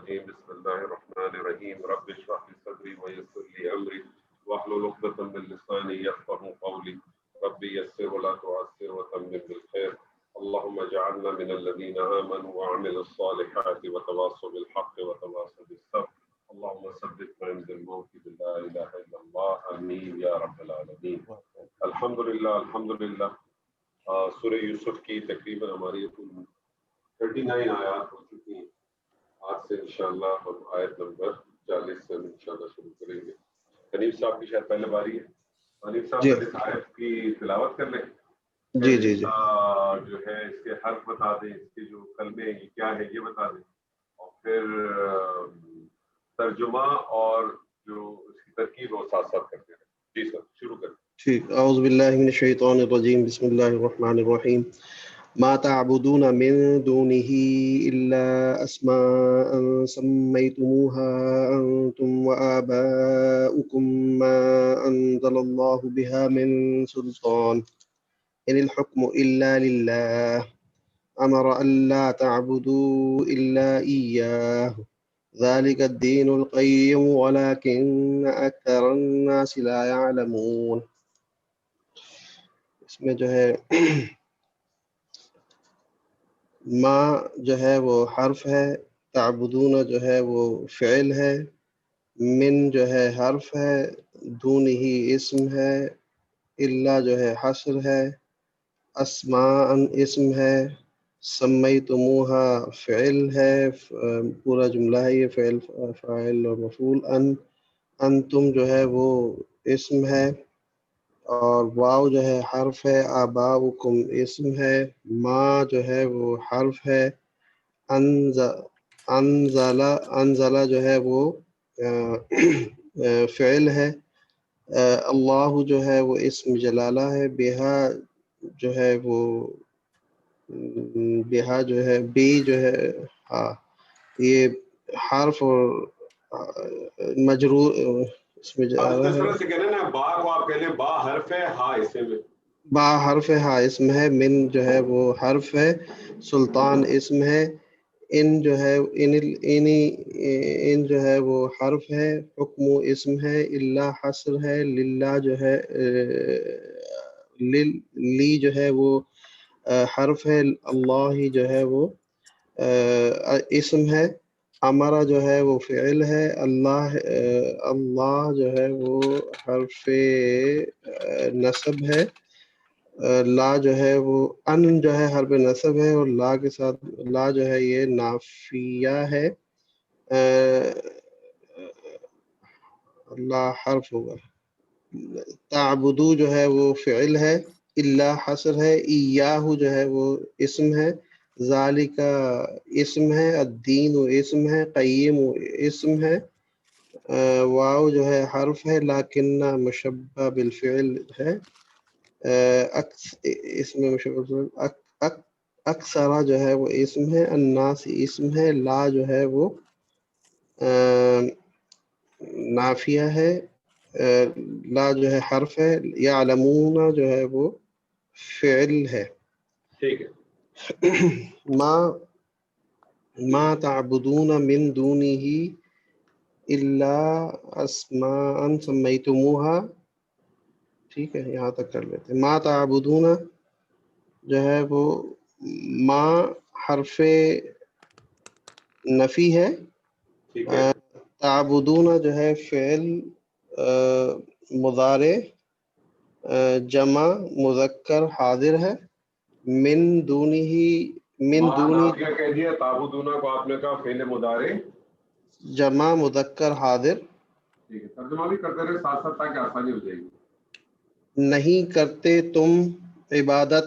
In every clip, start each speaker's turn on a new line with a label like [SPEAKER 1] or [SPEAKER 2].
[SPEAKER 1] الرجیم بسم اللہ الرحمن الرحیم رب اشرح لي صدری ويسر لي امری واحلل عقدۃ من لسانی یفقهوا قولی رب یسر ولا تعسر وتمم بالخير اللهم اجعلنا من الذين آمنوا وعملوا الصالحات وتواصوا بالحق وتواصوا بالصبر اللهم ثبتنا عند الموت بلا اله الا الله امین یا رب العالمین. الحمدللہ سورہ یوسف کی تقریباً ہماری 39 آیات ہو چکی ہیں. آج سے انشاءاللہ ہم آیت نمبر 40 سے انشاءاللہ شروع کریں گے. حنیف صاحب کی شاید پہلے باری ہے. حنیف صاحب پہلے اس آیت کی تلاوت کر لیں.
[SPEAKER 2] جی
[SPEAKER 1] جو ہے اس کے حرف بتا دیں, اس کے جو کلمے ہیں کیا ہے یہ بتا دیں, اور پھر ترجمہ اور جو اس کی ترکیب وہ ساتھ ساتھ کرتے ہیں. جی سر شروع کریں.
[SPEAKER 2] ٹھیک. اعوذ باللہ من الشیطان الرجیم بسم اللہ الرحمن الرحیم. ما تعبدون من دونه الا اسماء سميتموها انتم وآباؤكم ما انزل الله بها من سلطان ان الحكم الا لله امر الا تعبدوا الا اياه ذلك الدين القيم ولكن اكثر الناس لا يعلمون. اس میں جو ہے ما جو ہے وہ حرف ہے, تعبدون جو ہے وہ فعل ہے, من جو ہے حرف ہے, دون ہی اسم ہے, الا جو ہے حصر ہے, اسماء اسم ہے, سمیتموہا فعل ہے, پورا جملہ ہے یہ, فعل فاعل اور مفعول. انتم جو ہے وہ اسم ہے, اور واو جو ہے حرف ہے, آباؤکم اسم ہے, ما جو ہے وہ حرف ہے, انزلہ جو ہے وہ فعل ہے, اللہ جو ہے وہ اسم جلالہ ہے, بہا جو ہے وہ بہا جو ہے بی جو ہے ہاں یہ حرف اور مجرور اس میں جا رہا ہے.
[SPEAKER 1] سے کہنا نا با کو آپ کہہ لیں با حرف ہے ہا اسم ہے.
[SPEAKER 2] با حرف ہے ہا اسم ہے, من جو ہے وہ حرف ہے, سلطان اسم ہے, ان جو ہے ان جو ہے وہ حرف ہے, حکم اسم ہے, اللہ حصر ہے, للہ جو ہے لی جو ہے وہ حرف ہے, اللہ جو ہے وہ اسم ہے, ہمارا جو ہے وہ فعل ہے, اللہ جو ہے وہ حرف نصب ہے, لا جو ہے وہ ان جو ہے حرف نصب ہے, اور لا کے ساتھ لا جو ہے یہ نافیہ ہے, اللہ حرف ہوگا. تعبدو جو ہے وہ فعل ہے, اللہ حصر ہے, ایاہو جو ہے وہ اسم ہے, ذالک اسم ہے, الدین اسم ہے, قیم اسم ہے, واو جو ہے حرف ہے, لیکن مشبہ بالفعل ہے, اس میں مشبہ اکثرا جو ہے وہ اسم ہے, الناس اسم ہے, لا جو ہے وہ نافیہ ہے, لا جو ہے حرف ہے, یعلمون جو ہے وہ فعل ہے.
[SPEAKER 1] ٹھیک ہے.
[SPEAKER 2] ما تعبدون من دونه الا اسماء سمیتموها. ٹھیک ہے, یہاں تک کر لیتے ہیں. ما تعبدون جو ہے وہ ما حرف نفی ہے, تعبدون جو ہے فعل مضارع جمع مذکر حاضر ہے, من دونی
[SPEAKER 1] کیا کہہ دیا, تعبدون کو آپ نے کہا فعل مضارع
[SPEAKER 2] جمع مذکر حاضر.
[SPEAKER 1] ٹھیک ہے, ترجمہ بھی کرتے رہے ساتھ ساتھ تاکہ آسانی ہو جائے گی.
[SPEAKER 2] نہیں کرتے تم عبادت,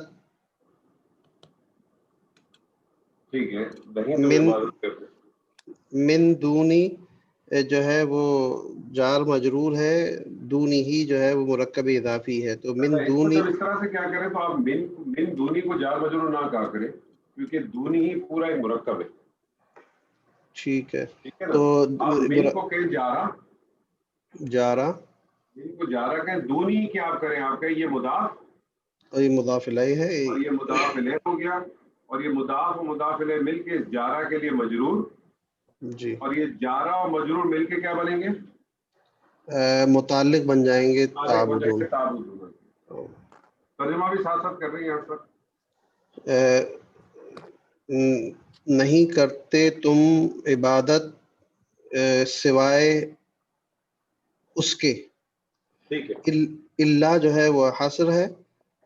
[SPEAKER 1] ٹھیک ہے, نہیں تم عبادت کرتے.
[SPEAKER 2] من دونی جو ہے وہ جار مجرور ہے, دونی ہی جو ہے وہ مرکب اضافی ہے, تو من دونی
[SPEAKER 1] اس طرح سے کیا کریں تو آپ من دونی کو جار مجرور نہ کہا کریں, کیونکہ دونی ہی پورا ایک مرکب ہے.
[SPEAKER 2] ٹھیک ہے,
[SPEAKER 1] تو آپ من کو کہیں جارا من کو جارا کہیں, دونی کیا آپ کریں, آپ کہیں یہ مضاف
[SPEAKER 2] اور یہ مضاف الیہ ہے,
[SPEAKER 1] اور یہ مضاف الیہ ہو گیا, اور یہ مضاف و مضاف الیہ مل کے جارا کے لیے مجرور,
[SPEAKER 2] جی
[SPEAKER 1] اور یہ جارہ اور مجرور مل کے کیا بنیں گے؟
[SPEAKER 2] متعلق بن جائیں گے تعبدون.
[SPEAKER 1] تعبدون. ترجمہ بھی ساتھ ساتھ کر رہے ہیں یہاں پر.
[SPEAKER 2] نہیں کرتے تم عبادت سوائے اس کے.
[SPEAKER 1] ٹھیک ہے.
[SPEAKER 2] اللہ جو ہے وہ حصر ہے.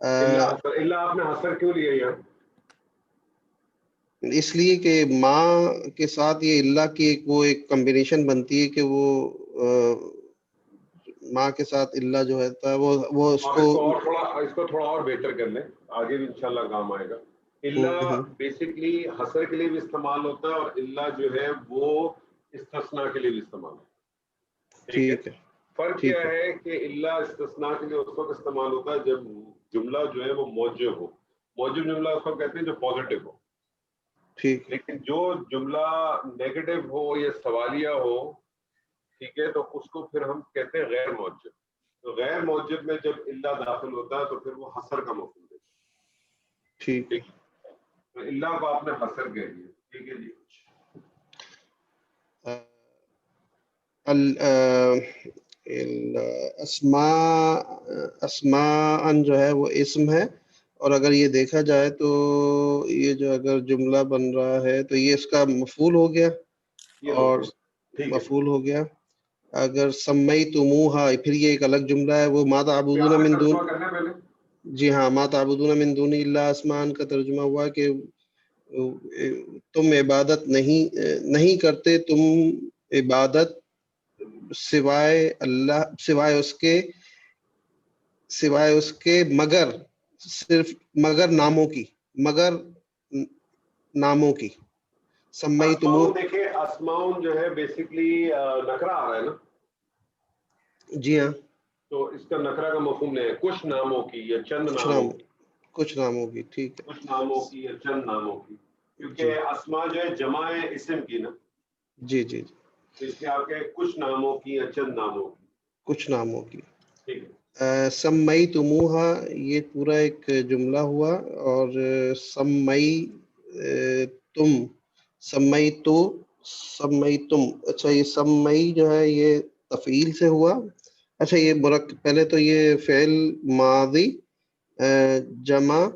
[SPEAKER 1] اللہ آپ نے حصر کیوں لیا یہاں؟
[SPEAKER 2] اس لیے کہ ماں کے ساتھ یہ اللہ کی ایک کمبینیشن بنتی ہے کہ وہ ماں کے ساتھ اللہ جو ہے وہ اس کو
[SPEAKER 1] تھوڑا اور بہتر کر لیں, آگے بھی انشاءاللہ کام آئے گا. اللہ بیسکلی حصر کے لیے بھی استعمال ہوتا ہے اور اللہ جو ہے وہ استثناء کے لیے بھی استعمال ہوتا ہے.
[SPEAKER 2] ٹھیک ہے.
[SPEAKER 1] فرق کیا ہے کہ اللہ استثناء کے لیے اس وقت استعمال ہوتا ہے جب جملہ جو ہے وہ موجب ہو. موجب جملہ اس کو کہتے ہیں جو پازیٹیو ہو.
[SPEAKER 2] ٹھیک.
[SPEAKER 1] لیکن جو جملہ نیگیٹو ہو یا سوالیہ ہو, ٹھیک ہے, تو اس کو پھر ہم کہتے ہیں غیر موجب. تو غیر موجب میں جب اللہ داخل ہوتا ہے تو پھر وہ حصر کا مفہوم دیتا ہے.
[SPEAKER 2] ٹھیک.
[SPEAKER 1] تو اللہ کو آپ نے حصر کہہ دیا. ٹھیک ہے جی.
[SPEAKER 2] اسماء جو ہے وہ اسم ہے, اور اگر یہ دیکھا جائے تو یہ جو اگر جملہ بن رہا ہے تو یہ اس کا مفعول ہو گیا اور مفعول ہو گیا. اگر سمیتموہا پھر یہ ایک الگ جملہ ہے, وہ ما تعبدون من دون. جی ہاں, ما تعبدون من دون اللہ اسماء کا ترجمہ ہوا کہ تم عبادت نہیں کرتے تم عبادت سوائے اللہ سوائے اس کے مگر ناموں کی سمیتمو.
[SPEAKER 1] دیکھیں اسماؤن جو ہے بیسیکلی نکرہ آ رہا ہے نا.
[SPEAKER 2] جی ہاں,
[SPEAKER 1] تو اس کا نکرہ کا مفہوم نہیں ہے, کچھ ناموں کی یا چند ناموں کی.
[SPEAKER 2] کچھ ناموں کی. ٹھیک ہے.
[SPEAKER 1] کچھ ناموں کی یا چند ناموں کی, کیونکہ
[SPEAKER 2] جی.
[SPEAKER 1] اسماء جو ہے جمع ہے اسم کی نا.
[SPEAKER 2] جی جی جی.
[SPEAKER 1] اس لیے آپ کے کچھ ناموں کی یا چند ناموں کی.
[SPEAKER 2] کچھ ناموں کی.
[SPEAKER 1] ٹھیک ہے.
[SPEAKER 2] سمیتموہا یہ پورا ایک جملہ ہوا, اور سمیتم. اچھا, یہ سمئی جو ہے یہ تفعیل سے ہوا. اچھا, یہ پہلے تو یہ فعل ماضی جمع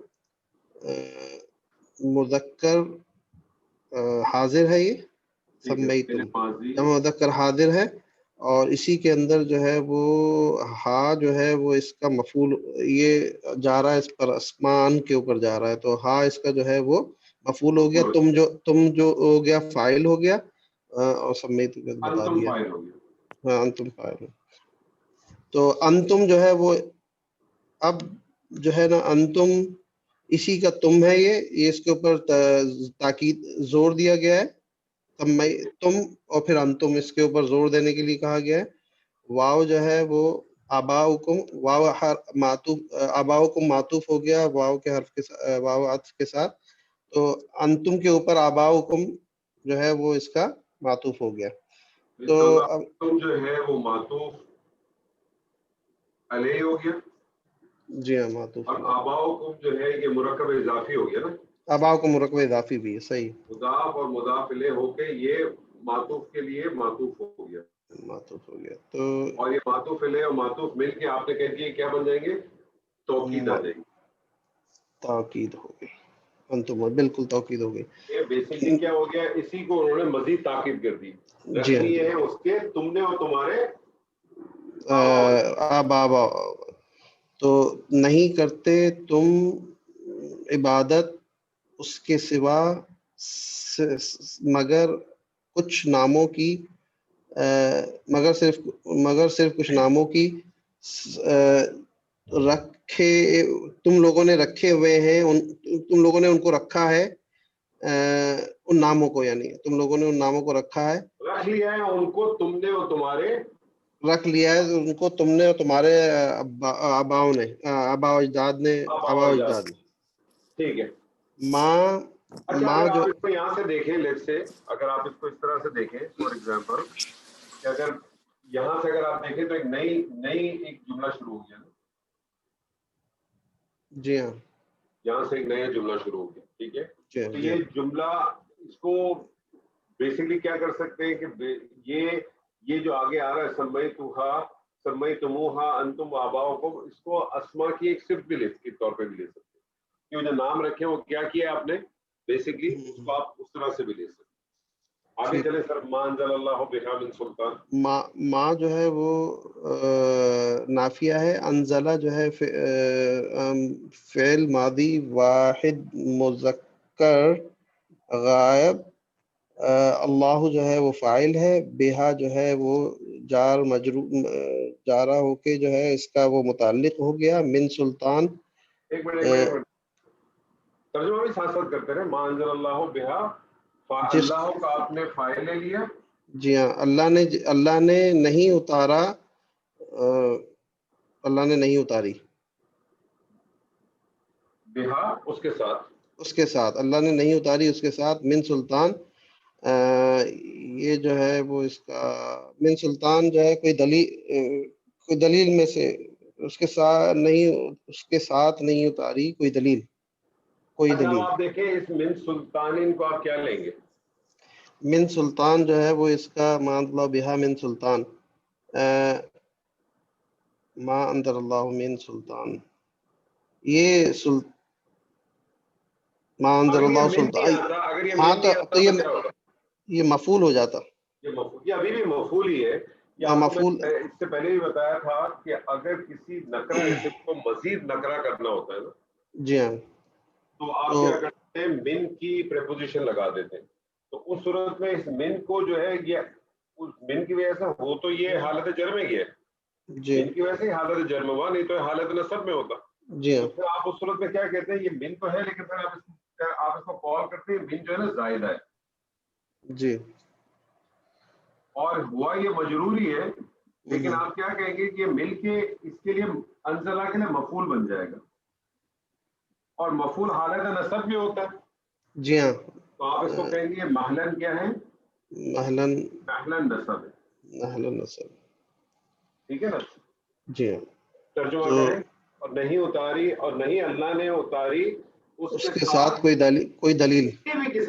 [SPEAKER 2] مذکر حاضر ہے. یہ سمیتم جمع مذکر حاضر ہے, اور اسی کے اندر جو ہے وہ ہا جو ہے وہ اس کا مفعول یہ جا رہا ہے, اس پر اسمان کے اوپر جا رہا ہے, تو ہا اس کا جو ہے وہ مفعول ہو گیا. تم جو ہو گیا فاعل ہو گیا, اور سمیت بتا دیا. ہاں, انتم فاعل. تو انتم جو ہے وہ اب جو ہے نا انتم اسی کا تم ہے, یہ اس کے اوپر تاکید زور دیا گیا ہے. تم اور پھر انتم اس کے اوپر زور دینے کے لیے کہا گیا ہے. واو جو ہے وہ آباؤکم معطوف ہو گیا واو کے حرف کے واو عطف کے ساتھ, تو انتم کے اوپر آباؤکم جو ہے وہ اس کا معطوف ہو گیا. تو
[SPEAKER 1] تم جو ہے وہ معطوف علیہ ہو گیا.
[SPEAKER 2] جی ہاں, معطوف.
[SPEAKER 1] اور آباؤکم جو ہے یہ مرکب اضافی ہو گیا نا.
[SPEAKER 2] آباؤکم مرکب اضافی بھی ہے, صحیح.
[SPEAKER 1] مضاف اور مضاف الیہ ہو کے یہ معطوف کے لیے معطوف ہو گیا.
[SPEAKER 2] تو
[SPEAKER 1] اور یہ معطوف الیہ اور معطوف مل کے آپ نے کہہ دیا کیا بن جائیں گے؟ توکید آ جائے گی.
[SPEAKER 2] تاکید ہو گئی. انتم بالکل توکید ہو گئی.
[SPEAKER 1] یہ بیسیکلی کیا ہو گیا, اسی کو انہوں نے مزید تاکید کر دی.
[SPEAKER 2] جی
[SPEAKER 1] رکھنی ہے اس کے تم نے اور تمہارے
[SPEAKER 2] آبا. تو نہیں کرتے تم عبادت اس کے سوا مگر کچھ ناموں کی, مگر صرف کچھ ناموں کی تم لوگوں نے رکھے ہوئے ہیں, تم لوگوں نے ان کو رکھا ہے, ان ناموں کو, یعنی تم لوگوں نے ان ناموں کو رکھا ہے,
[SPEAKER 1] رکھ لیا ہے ان کو تم نے اور تمہارے,
[SPEAKER 2] رکھ لیا ہے ان کو تم نے اور تمہارے آباؤ نے, آباء اجداد نے.
[SPEAKER 1] ٹھیک ہے.
[SPEAKER 2] ماں
[SPEAKER 1] اگر
[SPEAKER 2] جو
[SPEAKER 1] آپ اس کو یہاں سے دیکھیں, لیٹ سے اگر آپ اس کو اس طرح سے دیکھیں, فار ایگزامپل کہ اگر یہاں سے اگر آپ دیکھیں تو ایک نئی ایک جملہ شروع ہو گیا نا.
[SPEAKER 2] جی ہاں,
[SPEAKER 1] یہاں سے ایک نیا جملہ شروع ہو گیا. ٹھیک ہے. تو یہ
[SPEAKER 2] جی.
[SPEAKER 1] جملہ اس کو بیسکلی کیا کر سکتے ہیں کہ یہ جو آگے آ رہا ہے سمیتموہا انتم وآباؤکم، اس کو اسما کی ایک صرف بھی لسٹ کے طور پہ بھی لے سکتے ہیں، کہ وہ جو نام رکھے وہ کیا کیا آپ نے بیسکلی اس کو آپ اس طرح سے بھی لے سکتے ہیں. آگے چلے سر. ما انزل اللہ بہا من سلطان.
[SPEAKER 2] ما جو ہے وہ نافیہ ہے، انزلہ جو ہے فعل ماضی واحد مذکر غائب، اللہ جو ہے وہ فاعل ہے، بہا جو ہے وہ جار مجرور جارہ ہو کے جو ہے اس کا وہ متعلق ہو گیا، من سلطان.
[SPEAKER 1] ایک منٹ ترجمہ بھی ساتھ ساتھ کرتے رہے. ما انزل اللہ بہا، اللہ کا آپ نے فاعل لے لیا.
[SPEAKER 2] جی ہاں، اللہ نے نہیں اتارا، اللہ نے نہیں اتاری
[SPEAKER 1] بہا اس کے ساتھ
[SPEAKER 2] اللہ نے نہیں اتاری اس کے ساتھ، من سلطان. یہ جو ہے وہ اس کا من سلطان جو ہے کوئی دلیل میں سے اس کے ساتھ نہیں اتاری کوئی دلیل.
[SPEAKER 1] اچھا آپ دیکھیں اس من سلطان کو آپ کیا لیں گے؟
[SPEAKER 2] من سلطان جو ہے وہ اس کا مطلب بہا من سلطان، ما انزل اللہ من سلطان، یہ ما انزل اللہ سلطان. ہاں تو یہ مفعول ہو جاتا.
[SPEAKER 1] یہ ابھی بھی مفعول ہی ہے.
[SPEAKER 2] مفعول
[SPEAKER 1] اس سے پہلے بھی بتایا تھا کہ اگر کسی نکرہ اسم کو مزید نکرہ کرنا ہوتا ہے نا،
[SPEAKER 2] جی ہاں،
[SPEAKER 1] تو آپ کیا کرتے ہیں؟ من کی پریپوزیشن لگا دیتے ہیں. تو اس صورت میں اس من کو جو ہے یہ اس من کی وجہ سے ہو تو یہ حالت جر میں گیا، من کی وجہ سے حالت جر میں ہوا، نہیں تو حالت نصب میں ہوتا.
[SPEAKER 2] جی ہاں،
[SPEAKER 1] تو پھر آپ اس صورت میں کیا کہتے ہیں؟ یہ من تو ہے لیکن پھر آپ اس کو کال کرتے ہیں من جو ہے نا زائدہ ہے.
[SPEAKER 2] جی،
[SPEAKER 1] اور ہوا یہ مجروری ہے، لیکن آپ کیا کہیں گے کہ مل کے اس کے لیے انزلہ کے لیے مفعول بن جائے گا، اور مفعول حالت نصب بھی ہوتا ہے.
[SPEAKER 2] جی ہاں،
[SPEAKER 1] تو آپ اس کو کہیں گے محلن کیا ہے؟
[SPEAKER 2] محلن
[SPEAKER 1] نصب ہے.
[SPEAKER 2] محلن نصب،
[SPEAKER 1] ٹھیک ہے نا؟
[SPEAKER 2] جی ہاں.
[SPEAKER 1] ترجمہ کریں. اور نہیں اتاری، اور نہیں اللہ نے اتاری
[SPEAKER 2] اس کے ساتھ کوئی دلیل.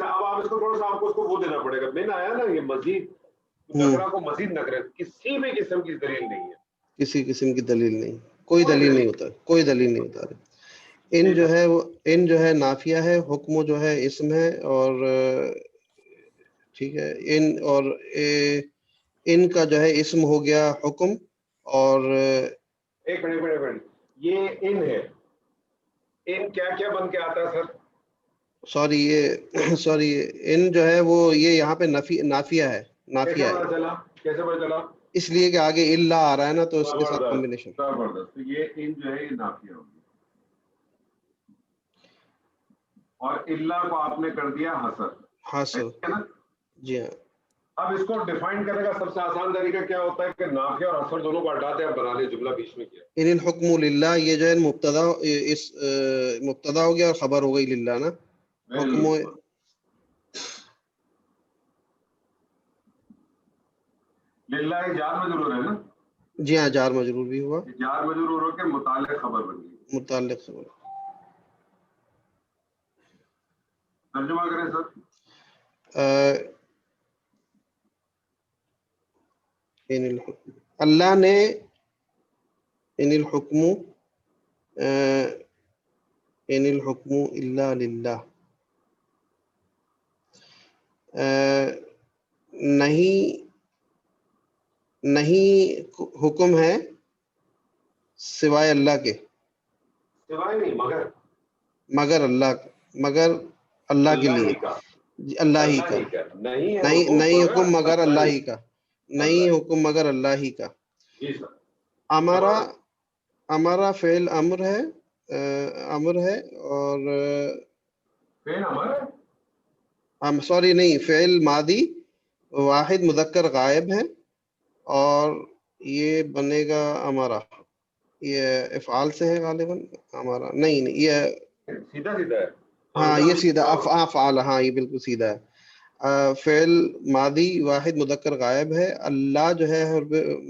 [SPEAKER 1] اب آپ اس کو تھوڑا سا آپ کو اس کو وہ دینا پڑے گا. میں نے آیا نا یہ مزید نکرہ کو مزید نکرہ، کسی بھی قسم کی دلیل نہیں ہے،
[SPEAKER 2] کسی قسم کی دلیل نہیں، کوئی دلیل نہیں ہوتا، کوئی دلیل نہیں ہوتا. ان جو ہے وہ ان جو ہے نافیہ ہے، حکم جو ہے اسم ہے، اور ٹھیک ہے ان کا جو ہے اسم ہو گیا حکم. اور
[SPEAKER 1] ایک منٹ یہ ان ہے، ان کیا کیا بن کے آتا ہے سر؟
[SPEAKER 2] سوری ان جو ہے وہ یہ یہاں پہ نافیہ ہے.
[SPEAKER 1] کیسے پتا چلا؟
[SPEAKER 2] اس لیے کہ آگے اللہ آ رہا ہے نا، تو اس کے ساتھ کمبینیشن.
[SPEAKER 1] زبردست. تو یہ ان جو ہے یہ نافیہ ہوگی، اور اللہ کو آپ نے کر دیا حسر.
[SPEAKER 2] جی ہاں.
[SPEAKER 1] اب اس کو ڈیفائن کرنے کا سب سے آسان طریقہ کیا ہوتا ہے کہ نافیہ اور حسر دونوں کو ہٹاتے ہیں، بنا لیں جملہ بیچ میں کیا.
[SPEAKER 2] ان الحکم للہ، یہ جو ہے مبتدا ہو گیا اور خبر ہو گئی للہ نا. حکم
[SPEAKER 1] للہ جار مجرور ہے نا.
[SPEAKER 2] جی ہاں، جار مجرور بھی ہوا،
[SPEAKER 1] جار مجرور ہو کے متعلق خبر بن گئی.
[SPEAKER 2] متعلق خبر.
[SPEAKER 1] ترجمہ کریں سر.
[SPEAKER 2] اللہ نے ان الحکم الا للہ، نہیں حکم ہے سوائے اللہ کے،
[SPEAKER 1] سوائے نہیں
[SPEAKER 2] مگر اللہ کے لیے، اللہ ہی کا. نہیں حکم مگر اللہ ہی کا، نہیں حکم مگر اللہ ہی کا. ہمارا فعل امر ہے اور سوری نہیں، فعل ماضی واحد مذکر غائب ہے، اور یہ بنے گا ہمارا، یہ افعال سے ہے غالباً. ہمارا نہیں یہ
[SPEAKER 1] سیدھا ہے.
[SPEAKER 2] ہاں یہ سیدھا افعال، ہاں یہ بالکل سیدھا ہے. فعل ماضی واحد مذکر غائب ہے، اللہ جو ہے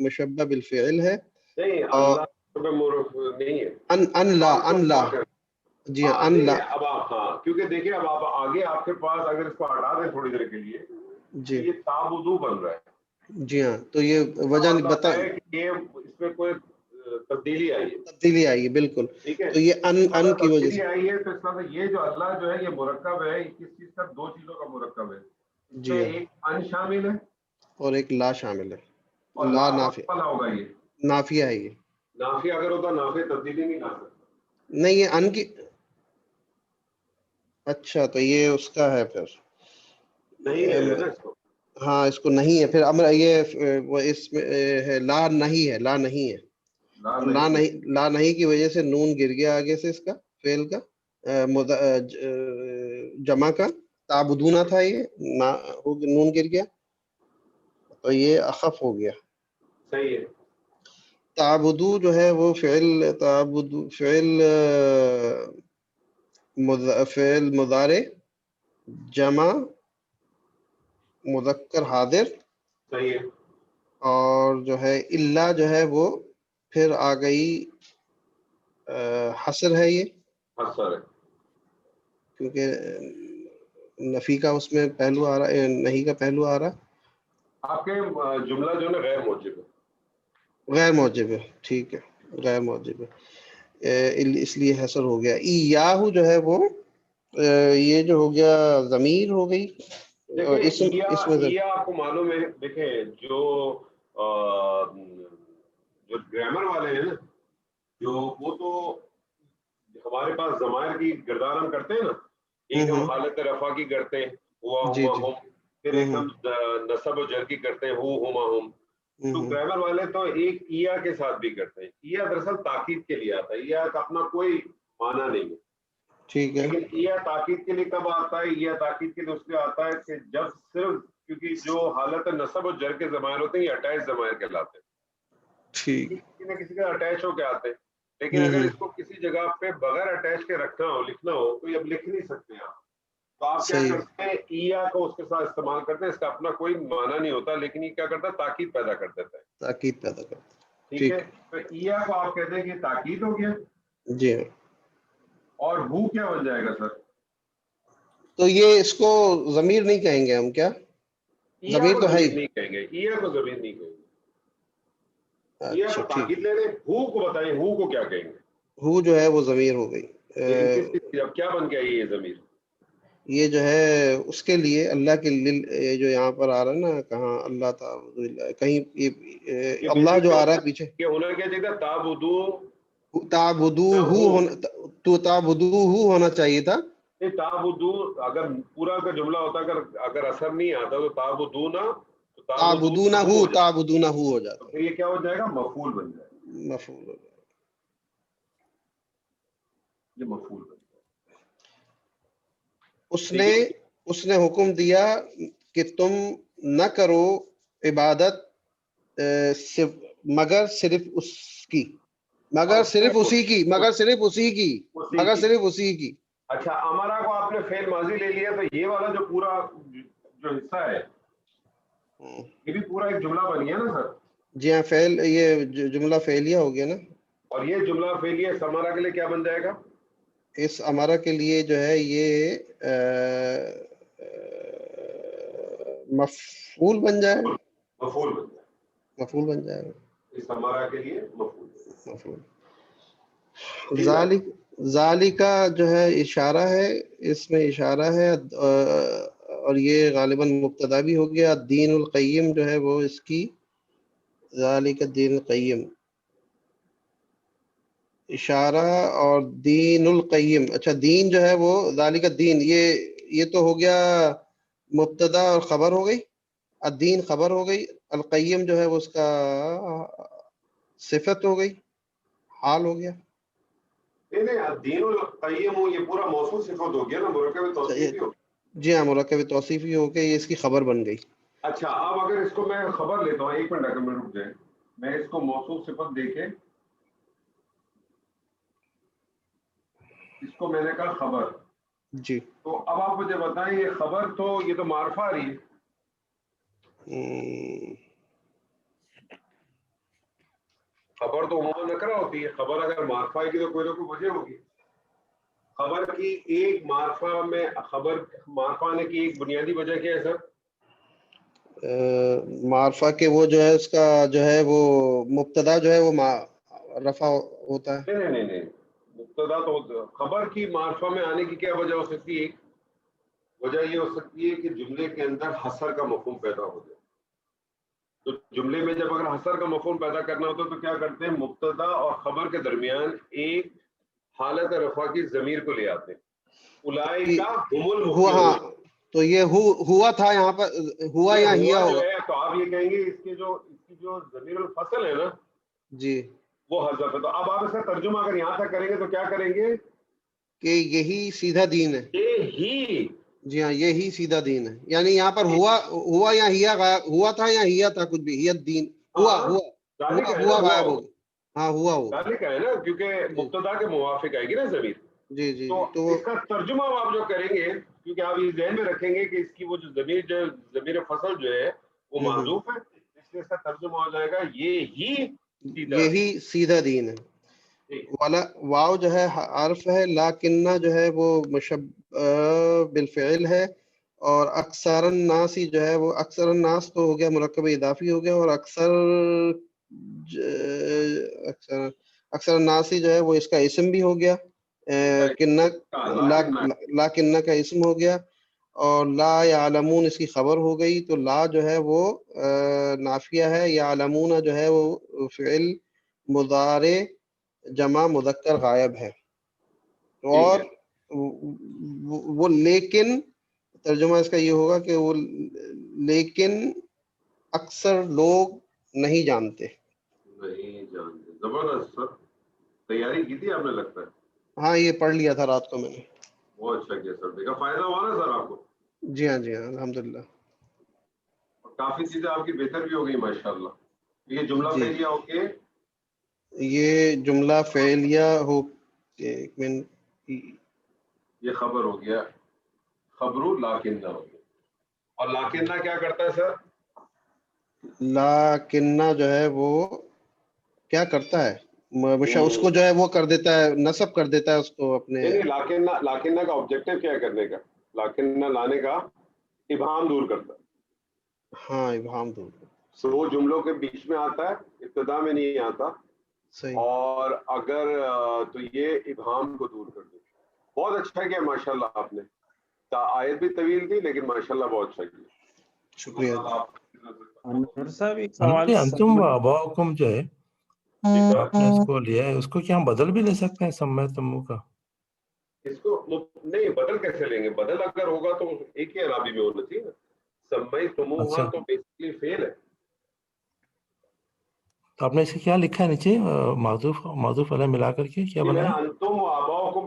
[SPEAKER 2] مشبہ بالفعل ہے.
[SPEAKER 1] نہیں نہیں ہے،
[SPEAKER 2] ان لا جی ہاں، ان لا.
[SPEAKER 1] اب آپ کیونکہ دیکھیں اب آپ آگے آپ کے پاس اگر اس کو ہٹا دیں تھوڑی دیر کے لیے
[SPEAKER 2] جی
[SPEAKER 1] یہ تعبدو بن رہا ہے.
[SPEAKER 2] جی ہاں، تو یہ وجہ بتا
[SPEAKER 1] ہے کہ یہ اس میں کوئی تبدیلی آئی ہے.
[SPEAKER 2] تبدیلی آئی ہے بالکل.
[SPEAKER 1] ٹھیک ہے،
[SPEAKER 2] تو یہ ان کی وجہ
[SPEAKER 1] تبدیلی
[SPEAKER 2] سے.
[SPEAKER 1] آئی ہے. تو اس کا یہ جو اللہ جو ہے یہ مرکب ہے کس چیز کا؟ دو چیزوں کا مرکب ہے. اس
[SPEAKER 2] جی
[SPEAKER 1] میں
[SPEAKER 2] ہاں،
[SPEAKER 1] ایک ان شامل ہے
[SPEAKER 2] اور ایک لا شامل ہے.
[SPEAKER 1] اور
[SPEAKER 2] لا
[SPEAKER 1] لا
[SPEAKER 2] نافیہ،
[SPEAKER 1] والا ہوگا. یہ
[SPEAKER 2] نافیہ ہے یہ.
[SPEAKER 1] نافی اگر ہوتا نافی تبدیلی نہیں لا سکتا.
[SPEAKER 2] نہیں یہ ان کی. اچھا تو یہ اس کا ہے پھر.
[SPEAKER 1] نہیں ہے نا اس کو.
[SPEAKER 2] ہاں اس کو نہیں ہے پھر امر یہ وہ اس میں ہے لا نہیں ہے، لا نہیں ہے. اور لا نہیں کی وجہ سے نون گر گیا آگے سے اس کا فعل کا جمع کا. تعبدونا تھا یہ نون گر گیا تو یہ اخف ہو گیا.
[SPEAKER 1] صحیح ہے.
[SPEAKER 2] تعبدو جو ہے وہ فعل تعبدو فعل مضارع جمع مذکر حاضر.
[SPEAKER 1] صحیح ہے.
[SPEAKER 2] اور جو ہے اللہ جو ہے وہ پھر آ گئی حسر ہے یہ،
[SPEAKER 1] حسر ہے
[SPEAKER 2] کیونکہ نفی کا اس میں پہلو آ رہا ہے، نہیں کا پہلو آ رہا.
[SPEAKER 1] آپ کے جملہ جو ہے غیر موجب ہے.
[SPEAKER 2] غیر موجب ہے، ٹھیک ہے غیر موجب ہے، اس لیے حسر ہو گیا. یاہو جو ہے وہ یہ جو ہو گیا ضمیر ہو گئی.
[SPEAKER 1] دیکھیں
[SPEAKER 2] اس میں
[SPEAKER 1] یہ آپ کو معلوم ہے. دیکھیں جو گرامر والے ہیں نا، جو وہ تو ہمارے پاس ضمائر کی کردار ہم کرتے ہیں نا. ایک ہم حالت رفع کی کرتے ہیں ہوا
[SPEAKER 2] جی
[SPEAKER 1] ہما
[SPEAKER 2] جی
[SPEAKER 1] ہم، پھر ایک ہم نصب و جر کی کرتے ہیں ہو ہما ہم. تو گرامر والے تو ایک ایا کے ساتھ بھی کرتے ہیں. ایا دراصل تاکید کے لیے آتا ہے، ایا کا اپنا کوئی معنی نہیں ہے.
[SPEAKER 2] ٹھیک ہے.
[SPEAKER 1] لیکن ایا تاکید کے لیے کب آتا ہے؟ ایا تاکید کے لیے اس لیے آتا ہے کہ جب صرف کیونکہ جو حالت نصب و جر کے ضمائر ہوتے ہیں یہ اٹیچ ضمائر کہلاتے ہیں.
[SPEAKER 2] ٹھیک.
[SPEAKER 1] کسی نہ کسی کا اٹیچ ہو کے آتے ہیں. لیکن اگر اس کو کسی جگہ پہ بغیر اٹیچ کے رکھنا ہو، لکھنا ہو، تو یہ اب لکھ نہیں سکتے آپ. تو آپ کیا
[SPEAKER 2] صحیح.
[SPEAKER 1] کرتے ہیں؟ ایا کو اس کے ساتھ استعمال کرتے ہیں. اس کا اپنا کوئی معنی نہیں ہوتا، لیکن یہ کیا کرتا ہے؟ تاکید پیدا کر دیتا ہے.
[SPEAKER 2] تاکید پیدا کرتا.
[SPEAKER 1] ٹھیک ہے. تو ایا کو آپ کہتے ہیں کہ تاکید ہو گیا.
[SPEAKER 2] جی ہاں.
[SPEAKER 1] اور ہو کیا بن جائے گا سر؟
[SPEAKER 2] تو یہ اس کو ضمیر نہیں کہیں گے ہم کیا؟
[SPEAKER 1] ایا
[SPEAKER 2] ضمیر
[SPEAKER 1] کو
[SPEAKER 2] تو ہے
[SPEAKER 1] ضمیر
[SPEAKER 2] ہی.
[SPEAKER 1] نہیں کہیں گے. ایا کو ضمیر نہیں کہیں گے. ایا
[SPEAKER 2] اچھا
[SPEAKER 1] کو
[SPEAKER 2] ٹھیک.
[SPEAKER 1] تاکید لے رہے. ہو کو بتائیں، ہو کو کیا کہیں گے؟
[SPEAKER 2] ہو جو ہے وہ ضمیر ہو گئی.
[SPEAKER 1] لیکن کس چیز کی؟ اب کیا بن گیا یہ ضمیر؟
[SPEAKER 2] یہ جو ہے اس کے لیے اللہ کے لیے جو یہاں پر آ رہا ہے نا، کہاں اللہ تعالی کہیں اللہ جو آ رہا ہے پیچھے.
[SPEAKER 1] کہ ہونا کیا چاہیے تھا؟
[SPEAKER 2] تعبدوہ ہونا چاہیے تھا.
[SPEAKER 1] تعبدو اگر پورا کا جملہ ہوتا، اگر اثر نہیں آتا تو تعبدونا
[SPEAKER 2] تعبدونہ ہو جاتا.
[SPEAKER 1] پھر یہ کیا ہو جائے گا؟ مفعول بن جائے گا.
[SPEAKER 2] مفعول ہو جائے.
[SPEAKER 1] یہ مفعول بن جائے
[SPEAKER 2] گا. اس نے حکم دیا کہ تم نہ کرو عبادت مگر صرف اس کی. مگر صرف اسی کی.
[SPEAKER 1] اچھا، امرا کو آپ نے فعل ماضی لے لیا، تو یہ والا جو پورا جو حصہ ہے یہ بھی پورا ایک جملہ بن گیا نا سر؟
[SPEAKER 2] جی ہاں، فعل یہ جملہ فعلیہ ہو گیا نا.
[SPEAKER 1] اور یہ جملہ فعلیہ اس امرا کے لیے کیا بن جائے گا؟
[SPEAKER 2] اس امرا کے لیے جو ہے یہ مفعول بن جائے گا. مفعول بن جائے گا
[SPEAKER 1] اس امرا کے لیے مفعول.
[SPEAKER 2] ذالکا جو ہے اشارہ ہے، اس میں اشارہ ہے، اور یہ غالباً مبتدا بھی ہو گیا. دین القیم جو ہے وہ اس کی ذالک الدین القیم اشارہ، اور دین القیم. اچھا دین جو ہے وہ ذالک الدین، یہ تو ہو گیا مبتدا اور خبر ہو گئی. الدین خبر ہو گئی. القیم جو ہے وہ اس کا صفت ہو گئی، حال ہو گیا.
[SPEAKER 1] نہیں دین القیم یہ پورا موصول صفت ہو گیا نا، مرکب توصیفی ہو.
[SPEAKER 2] جی ہاں، مرکب توصیفی ہو کے یہ اس کی خبر بن گئی.
[SPEAKER 1] اچھا اب اگر اس کو میں خبر لیتا ہوں، ایک منٹ اگر میں رک جائے، میں اس کو موصول صفت دے کے اس کو میں نے کہا خبر.
[SPEAKER 2] جی
[SPEAKER 1] تو اب آپ مجھے بتائیں یہ خبر تو یہ تو معرفہ آ رہی ہے. خبر تو عموماً نکرہ ہوتی ہے. خبر اگر معرفہ آئے گی تو کوئی نہ کوئی وجہ ہوگی. خبر کی ایک معرفہ میں خبر معرفہ آنے کی ایک بنیادی وجہ کیا ہے سر؟
[SPEAKER 2] معرفہ کے وہ جو ہے اس کا جو ہے وہ مبتدا جو ہے وہ رفع ہوتا ہے.
[SPEAKER 1] نہیں مبتدا تو خبر کی معرفہ میں آنے کی کیا وجہ ہو سکتی ہے؟ وجہ یہ ہو سکتی ہے کہ جملے کے اندر حصر کا مفہوم پیدا ہو جائے. تو جملے میں جب اگر حصر کا مفہوم پیدا کرنا ہوتا ہے تو کیا کرتے ہیں؟ مبتدا اور خبر کے درمیان ایک حالت رفع کی ضمیر کو لے آتے ہیں. اولئک هم
[SPEAKER 2] ہوا، ہاں
[SPEAKER 1] المفلحون.
[SPEAKER 2] تو یہ ہوا تھا یہاں پر، ہوا یا ہیا
[SPEAKER 1] جو
[SPEAKER 2] ہوگا.
[SPEAKER 1] ہے تو آپ یہ کہیں گے اس کی جو ضمیر الفصل ہے نا
[SPEAKER 2] جی
[SPEAKER 1] وہ حذف ہے. تو اب آپ اس کا ترجمہ اگر یہاں تک کریں گے تو کیا کریں گے؟
[SPEAKER 2] کہ یہی سیدھا دین ہے.
[SPEAKER 1] یہ ہی.
[SPEAKER 2] جی ہاں یہی سیدھا دین ہے. یعنی یہاں پر ہوا یا ہیا ہوا تھا یا ہیا تھا، کچھ بھی ہیت دین ہوا
[SPEAKER 1] ہاں
[SPEAKER 2] ہوا
[SPEAKER 1] ذالک ہے نا،
[SPEAKER 2] ہوا غائب
[SPEAKER 1] ہوا
[SPEAKER 2] ہو گیا. ہاں ہوا ہوگا.
[SPEAKER 1] ذالک ہے نا، کیونکہ
[SPEAKER 2] جی
[SPEAKER 1] مبتدا کے موافق آئے گی نا ضمیر.
[SPEAKER 2] جی جی
[SPEAKER 1] تو
[SPEAKER 2] تو
[SPEAKER 1] اس کا ترجمہ آپ جو کریں گے، کیونکہ آپ یہ ذہن میں رکھیں گے کہ اس کی وہ جو ضمیر فصل جو ہے وہ معذوف ہے، اس لیے اس کا ترجمہ ہو جائے گا
[SPEAKER 2] یہی سیدھا دین ہے. والا واو جو ہے حرف ہے، لاکنہ جو ہے وہ مشبہ بالفعل ہے، اور اکثر الناس جو ہے وہ اکثر الناس تو ہو گیا مرکب اضافی ہو گیا، اور اکثر الناس جو ہے وہ اس کا اسم بھی ہو گیا. لاکنہ کا اسم ہو گیا، اور لا یعلمون اس کی خبر ہو گئی. تو لا جو ہے وہ نافیہ ہے، یعلمون جو ہے وہ فعل مضارع جمع مذکر غائب ہے. اور وہ لیکن ترجمہ اس کا یہ ہوگا کہ وہ لیکن اکثر لوگ نہیں جانتے.
[SPEAKER 1] زبردست سر، تیاری کی تھی آپ نے لگتا ہے.
[SPEAKER 2] ہاں یہ پڑھ لیا تھا رات کو میں نے.
[SPEAKER 1] بہت اچھا کیا سر. دیکھا فائدہ ہوا نا سر آپ کو؟
[SPEAKER 2] جی ہاں جی ہاں الحمدللہ.
[SPEAKER 1] اور کافی چیزیں آپ کی بہتر بھی ہو گئی ماشاءاللہ. یہ جملہ
[SPEAKER 2] جی
[SPEAKER 1] فعلیہ ہو کے
[SPEAKER 2] یہ جملہ فعلیہ ہو کے ایک منٹ،
[SPEAKER 1] یہ خبر ہو گیا، خبرو لاکنہ ہو گیا. اور لاکنہ کیا کرتا ہے سر؟
[SPEAKER 2] لاکنہ جو ہے وہ کیا کرتا ہے؟ اس کو جو ہے وہ کر دیتا ہے، نصب کر دیتا ہے اس کو اپنے.
[SPEAKER 1] نہیں لاکنہ کا آبجیکٹو کیا ہے کرنے کا؟ لاکنہ لانے کا ابہام دور کرتا ہے.
[SPEAKER 2] ہاں ابہام دور.
[SPEAKER 1] دو جملوں کے بیچ میں آتا ہے، ابتدا میں نہیں آتا.
[SPEAKER 2] صحیح.
[SPEAKER 1] اور اگر تو یہ ابہام کو دور کر دے. بہت اچھا کیا ماشاءاللہ آپ نے. آیت بھی طویل تھی لیکن ماشاءاللہ بہت اچھا کیا.
[SPEAKER 2] شکریہ.
[SPEAKER 3] انور صاحب ایک سوال،
[SPEAKER 4] انتم و آباؤکم جو ہے آپ نے اس کو لیا ہے، اس کو کیا ہم بدل بھی لے سکتے ہیں سمے تمو کا؟
[SPEAKER 1] اس کو نہیں بدل کیسے لیں گے؟ بدل اگر ہوگا تو ایک ہی عرابی میں ہونا چاہیے نا. سمئی تموہا تو بیسکلی فعل ہے.
[SPEAKER 4] تو آپ نے اسے کیا لکھا ہے نیچے معذوف علیہ ملا کر کے کیا بنایا؟
[SPEAKER 1] انتم و آباؤکم،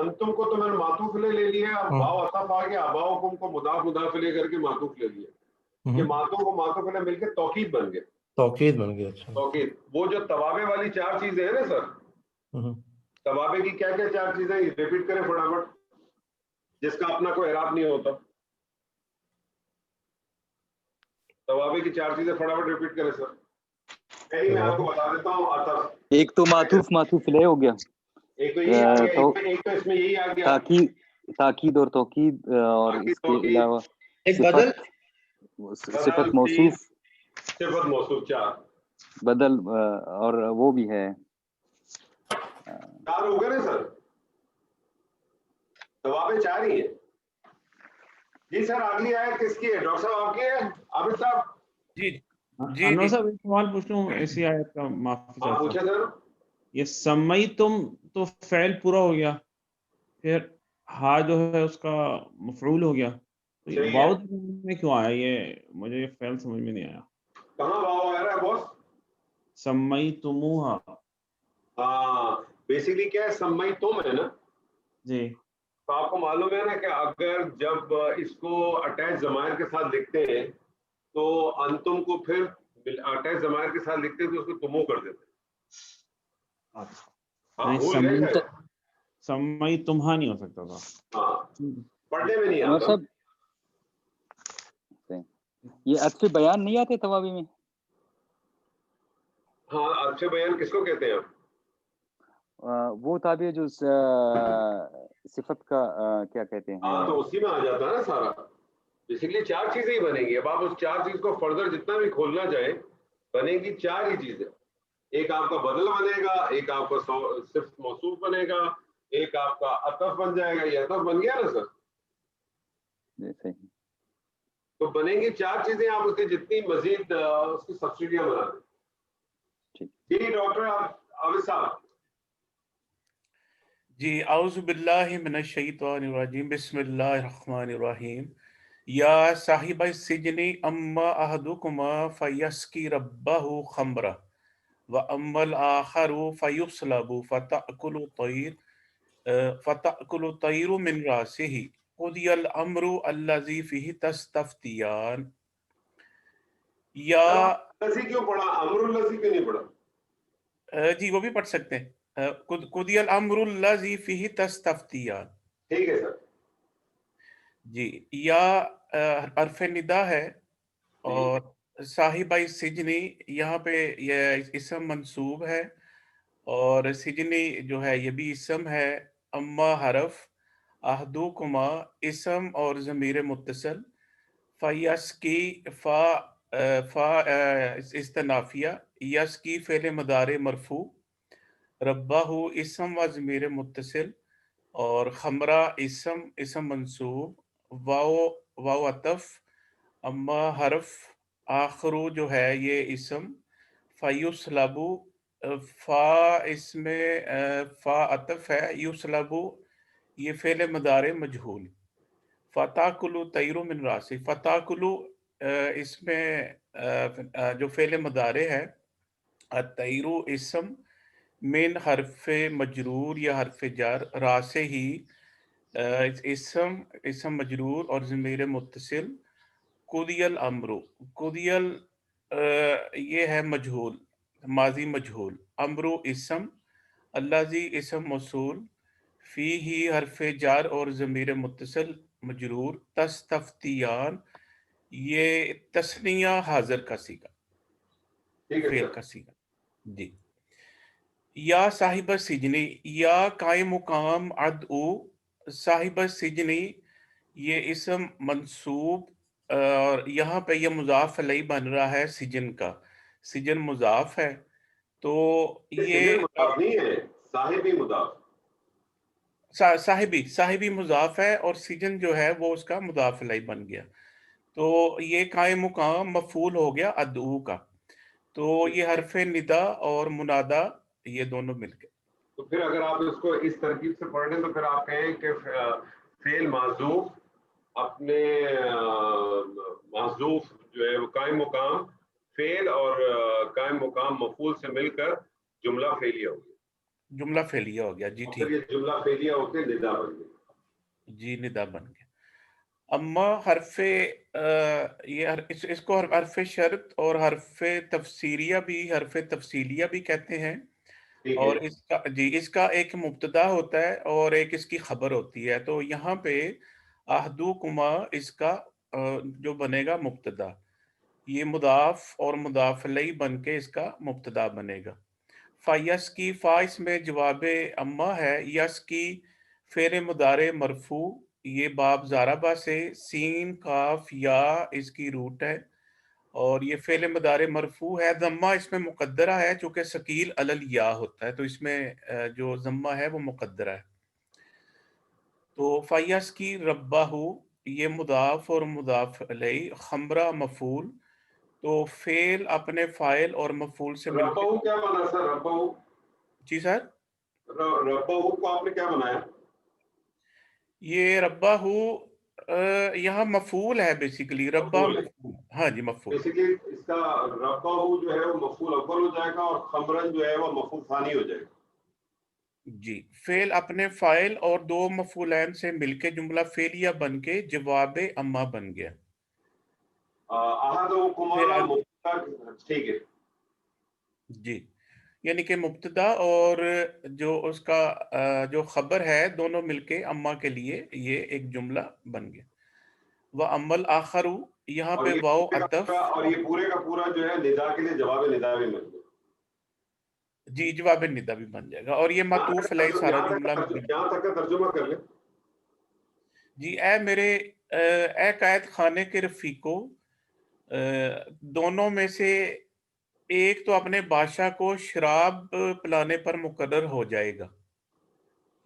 [SPEAKER 1] انتم کو تو میں نے معطوف لے لیا، واو عطف آ گیا، آباؤکم کو مضاف لے کر کے معطوف لے لیا. یہ معطوف و معطوف علیہ مل کے توکید بن گئے.
[SPEAKER 4] توکید بن گیا. اچھا
[SPEAKER 1] توکید. وہ جو توابع والی چار چیزیں ہیں نا سر، توابع کی کیا کیا چار چیزیں ریپیٹ کریں فٹافٹ، جس کا اپنا کوئی اعراب نہیں ہوتا. توابع کی چار چیزیں فٹافٹ ریپیٹ کریں سر. میں آپ کو بتا دیتا ہوں. عطف
[SPEAKER 3] ایک تو معطوف لے ہو گیا،
[SPEAKER 1] ایک تو یہی آ گیا، ایک تو اس میں یہی آ گیا
[SPEAKER 3] تاکید اور توکید، اور اس کے علاوہ
[SPEAKER 2] ایک بدل،
[SPEAKER 3] صفت موصوف،
[SPEAKER 1] صفت موصوف چار
[SPEAKER 3] بدل، اور وہ بھی ہے.
[SPEAKER 1] چار ہو گئے نا سر، توابع چار ہی ہیں. جی سر اگلی آیت کس کی ہے؟ ڈاکٹر صاحب آپ کی ہے؟ عابد صاحب
[SPEAKER 5] جی
[SPEAKER 6] انور صاحب ایک سوال پوچھ لوں اسی آیت کا، معافی
[SPEAKER 1] آپ پوچھیں سر.
[SPEAKER 6] یہ سمیتم تو فعل پورا ہو گیا، پھر ہا جو ہے اس کا مفعول ہو گیا، تو یہ واو میں کیوں آیا؟ یہ مجھے یہ فعل سمجھ میں نہیں آیا.
[SPEAKER 1] کہاں واو آ رہا ہے باس؟
[SPEAKER 6] سمیتموہا.
[SPEAKER 1] ہاں بیسیکلی کیا ہے، سمئی تم ہے نا
[SPEAKER 6] جی.
[SPEAKER 1] تو آپ کو معلوم ہے نا کہ اگر جب اس کو اٹیچ ضمائر کے ساتھ لکھتے ہیں تو انتم کو پھر اٹیچ ضمائر کے ساتھ لکھتے ہیں تو اس کو تمو کر دیتے ہیں. ہاں بھول گئے شاید.
[SPEAKER 6] سمئی تمہا نہیں ہو سکتا تھا.
[SPEAKER 1] ہاں پڑھنے میں نہیں
[SPEAKER 3] انور
[SPEAKER 1] آتا.
[SPEAKER 3] صاحب یہ عطف بیان نہیں آتے توابع میں؟
[SPEAKER 1] ہاں اچھے بیان کس کو کہتے ہیں آپ؟
[SPEAKER 3] وہ تابع جو صفت کا کیا کہتے ہیں؟
[SPEAKER 1] ہاں تو اسی میں آ جاتا ہے نا سارا. بیسیکلی 4 چیزیں ہی بنیں گی. اب آپ اس 4 چیز کو فردر جتنا بھی کھولنا چاہیں بنے گی 4 ہی چیزیں. ایک آپ کا بدل بنے گا, ایک آپ کا صرف موصوف بنے گا, ایک آپ کا عطف بن جائے گا. یہ عطف بن گیا نا سر؟
[SPEAKER 3] جی صحیح.
[SPEAKER 1] تو بنیں گی 4 چیزیں, آپ اس کی جتنی مزید اس کی سبسٹیاں بنا دیں.
[SPEAKER 3] ٹھیک.
[SPEAKER 1] جی ڈاکٹر عابد صاحب.
[SPEAKER 5] جی اعوذ باللہ من الشیطان الرجیم, بسم اللہ الرحمن الرحیم. یا صاحب السجن اما احدکما فیسقی ربہ خمرہ واما الاخر فیصلب فتأکل الطیر من راسہ قضی الامر الذی فیہ تستفتیان. یا
[SPEAKER 1] لذی کیوں پڑھا, امر اللذی کیوں نہیں پڑھا؟
[SPEAKER 5] جی وہ بھی پڑھ سکتے ہیں. قضی الامر الذی فیہ تستفتیان.
[SPEAKER 1] ٹھیک ہے سر.
[SPEAKER 5] جی یا حرف ندا ہے, اور صاحب سجنی یہاں پہ یہ اسم منصوب ہے, اور سجنی جو ہے یہ بھی اسم ہے. اما حرف, احدکما اسم اور ضمیر متصل, فیس کی فا استنافیہ, یس کی فعل مضارع مرفوع, ربہ اسم و ضمیر متصل, اور خمرہ اسم منصوب, واو عطف, اما حرف, آخرو جو ہے یہ اسم, فیصلبو فا اس میں فا عطف ہے, یصلبو یہ فعل مضارع مجہول. فتاکلو طیر من راسی, فتاکلو اس میں جو فعل مضارع ہے, الطیرو اسم, من حرف مجرور یا حرف جر, راسے ہی اسم مجرور اور ضمیر متصل. قضی الامر, قضی یہ ہے مجہول, ماضی مجہول, امرو اسم, الذی اسم موصول, فی ہی حرف جار اور ضمیر متصل مجرور. تستفتیان یہ تثنیہ حاضر کا صیغہ, فعل کا صیغہ. جی یا صاحب سجنی, یا قائم مقام ادعو, صاحب سجنی یہ اسم منصوب, اور یہاں پہ یہ مضاف علیہ بن رہا ہے سجن کا. سجن مضاف ہے تو یہ
[SPEAKER 1] مضاف نہیں ہے, صاحبی مضاف.
[SPEAKER 5] صاحبی مضاف ہے, اور سجن جو ہے وہ اس کا مضاف علیہ بن گیا. تو یہ قائم مقام مفعول ہو گیا ادعو کا. تو یہ حرف ندا اور منادا یہ دونوں مل گئے.
[SPEAKER 1] تو پھر اگر آپ اس کو اس ترکیب سے پڑھ لیں تو پھر آپ کہیں کہ فعل معذوف اپنے معذوف جو ہے وہ قائم مقام فعل اور قائم مقام مفعول سے مل کر جملہ فعلیہ ہو گیا.
[SPEAKER 5] جملہ فعلیہ ہو گیا. جی ٹھیک.
[SPEAKER 1] یہ جملہ فعلیہ ہو کے ندا بن گیا.
[SPEAKER 5] جی ندا بن گیا. اما حرف یہ اس کو حرف شرط اور حرف تفسیریہ بھی کہتے ہیں. اور اس کا ایک مبتدا ہوتا ہے اور ایک اس کی خبر ہوتی ہے. تو یہاں پہ احدکما اس کا جو بنے گا مبتدا, یہ مضاف اور مضاف الیہ بن کے اس کا مبتدا بنے گا. فیس کی فا اس میں جواب اما ہے, یس کی فعل مضارع مرفوع, یہ باب زاربہ سے, سین کاف یا اس کی روٹ ہے, اور یہ فعل مضارع مرفوع ہے. ضمہ اس میں مقدرہ ہے چونکہ ثقیل علی الیا ہوتا ہے, تو اس میں جو ضمہ ہے وہ مقدرہ ہے. تو فیس کی ربہ یہ مضاف اور مضاف علیہ, خمرہ مفعول. تو فعل اپنے فاعل اور مفعول سے مل کے.
[SPEAKER 1] ربہ کیا بنا سر؟ ربہ,
[SPEAKER 5] جی سر,
[SPEAKER 1] ربہ کو آپ نے کیا بنایا؟
[SPEAKER 5] یہ ربہ یہاں مفعول ہے بیسیکلی. ربہ مفعول, ہاں جی مفعول.
[SPEAKER 1] بیسیکلی اس کا ربہ جو ہے وہ مفعول اول ہو جائے گا اور خمرن جو ہے وہ مفعول ثانی ہو جائے گا. جی,
[SPEAKER 5] فعل اپنے فاعل اور دو مفعولین سے مل کے جملہ فعلیہ بن کے جواب اما بن گیا.
[SPEAKER 1] ٹھیک ہے.
[SPEAKER 5] جی, یعنی کہ مبتدا اور جو اس کا جو خبر ہے دونوں مل کے اما کے لیے یہ ایک جملہ بن گیا. وَأَمَّا الْآخَرُ یہاں پہ واو عطف,
[SPEAKER 1] اور یہ پورے کا پورا جو ہے ندا کے لیے جواب ندا بھی مل گیا.
[SPEAKER 5] جی جواب ندا بھی بن جائے گا, اور یہ معطوف علیہ سارا جملہ.
[SPEAKER 1] یہاں تک کا ترجمہ کر لیں.
[SPEAKER 5] جی اے میرے اے قید خانے کے رفیقوں، دونوں میں سے ایک تو اپنے بادشاہ کو شراب پلانے پر مقرر ہو جائے گا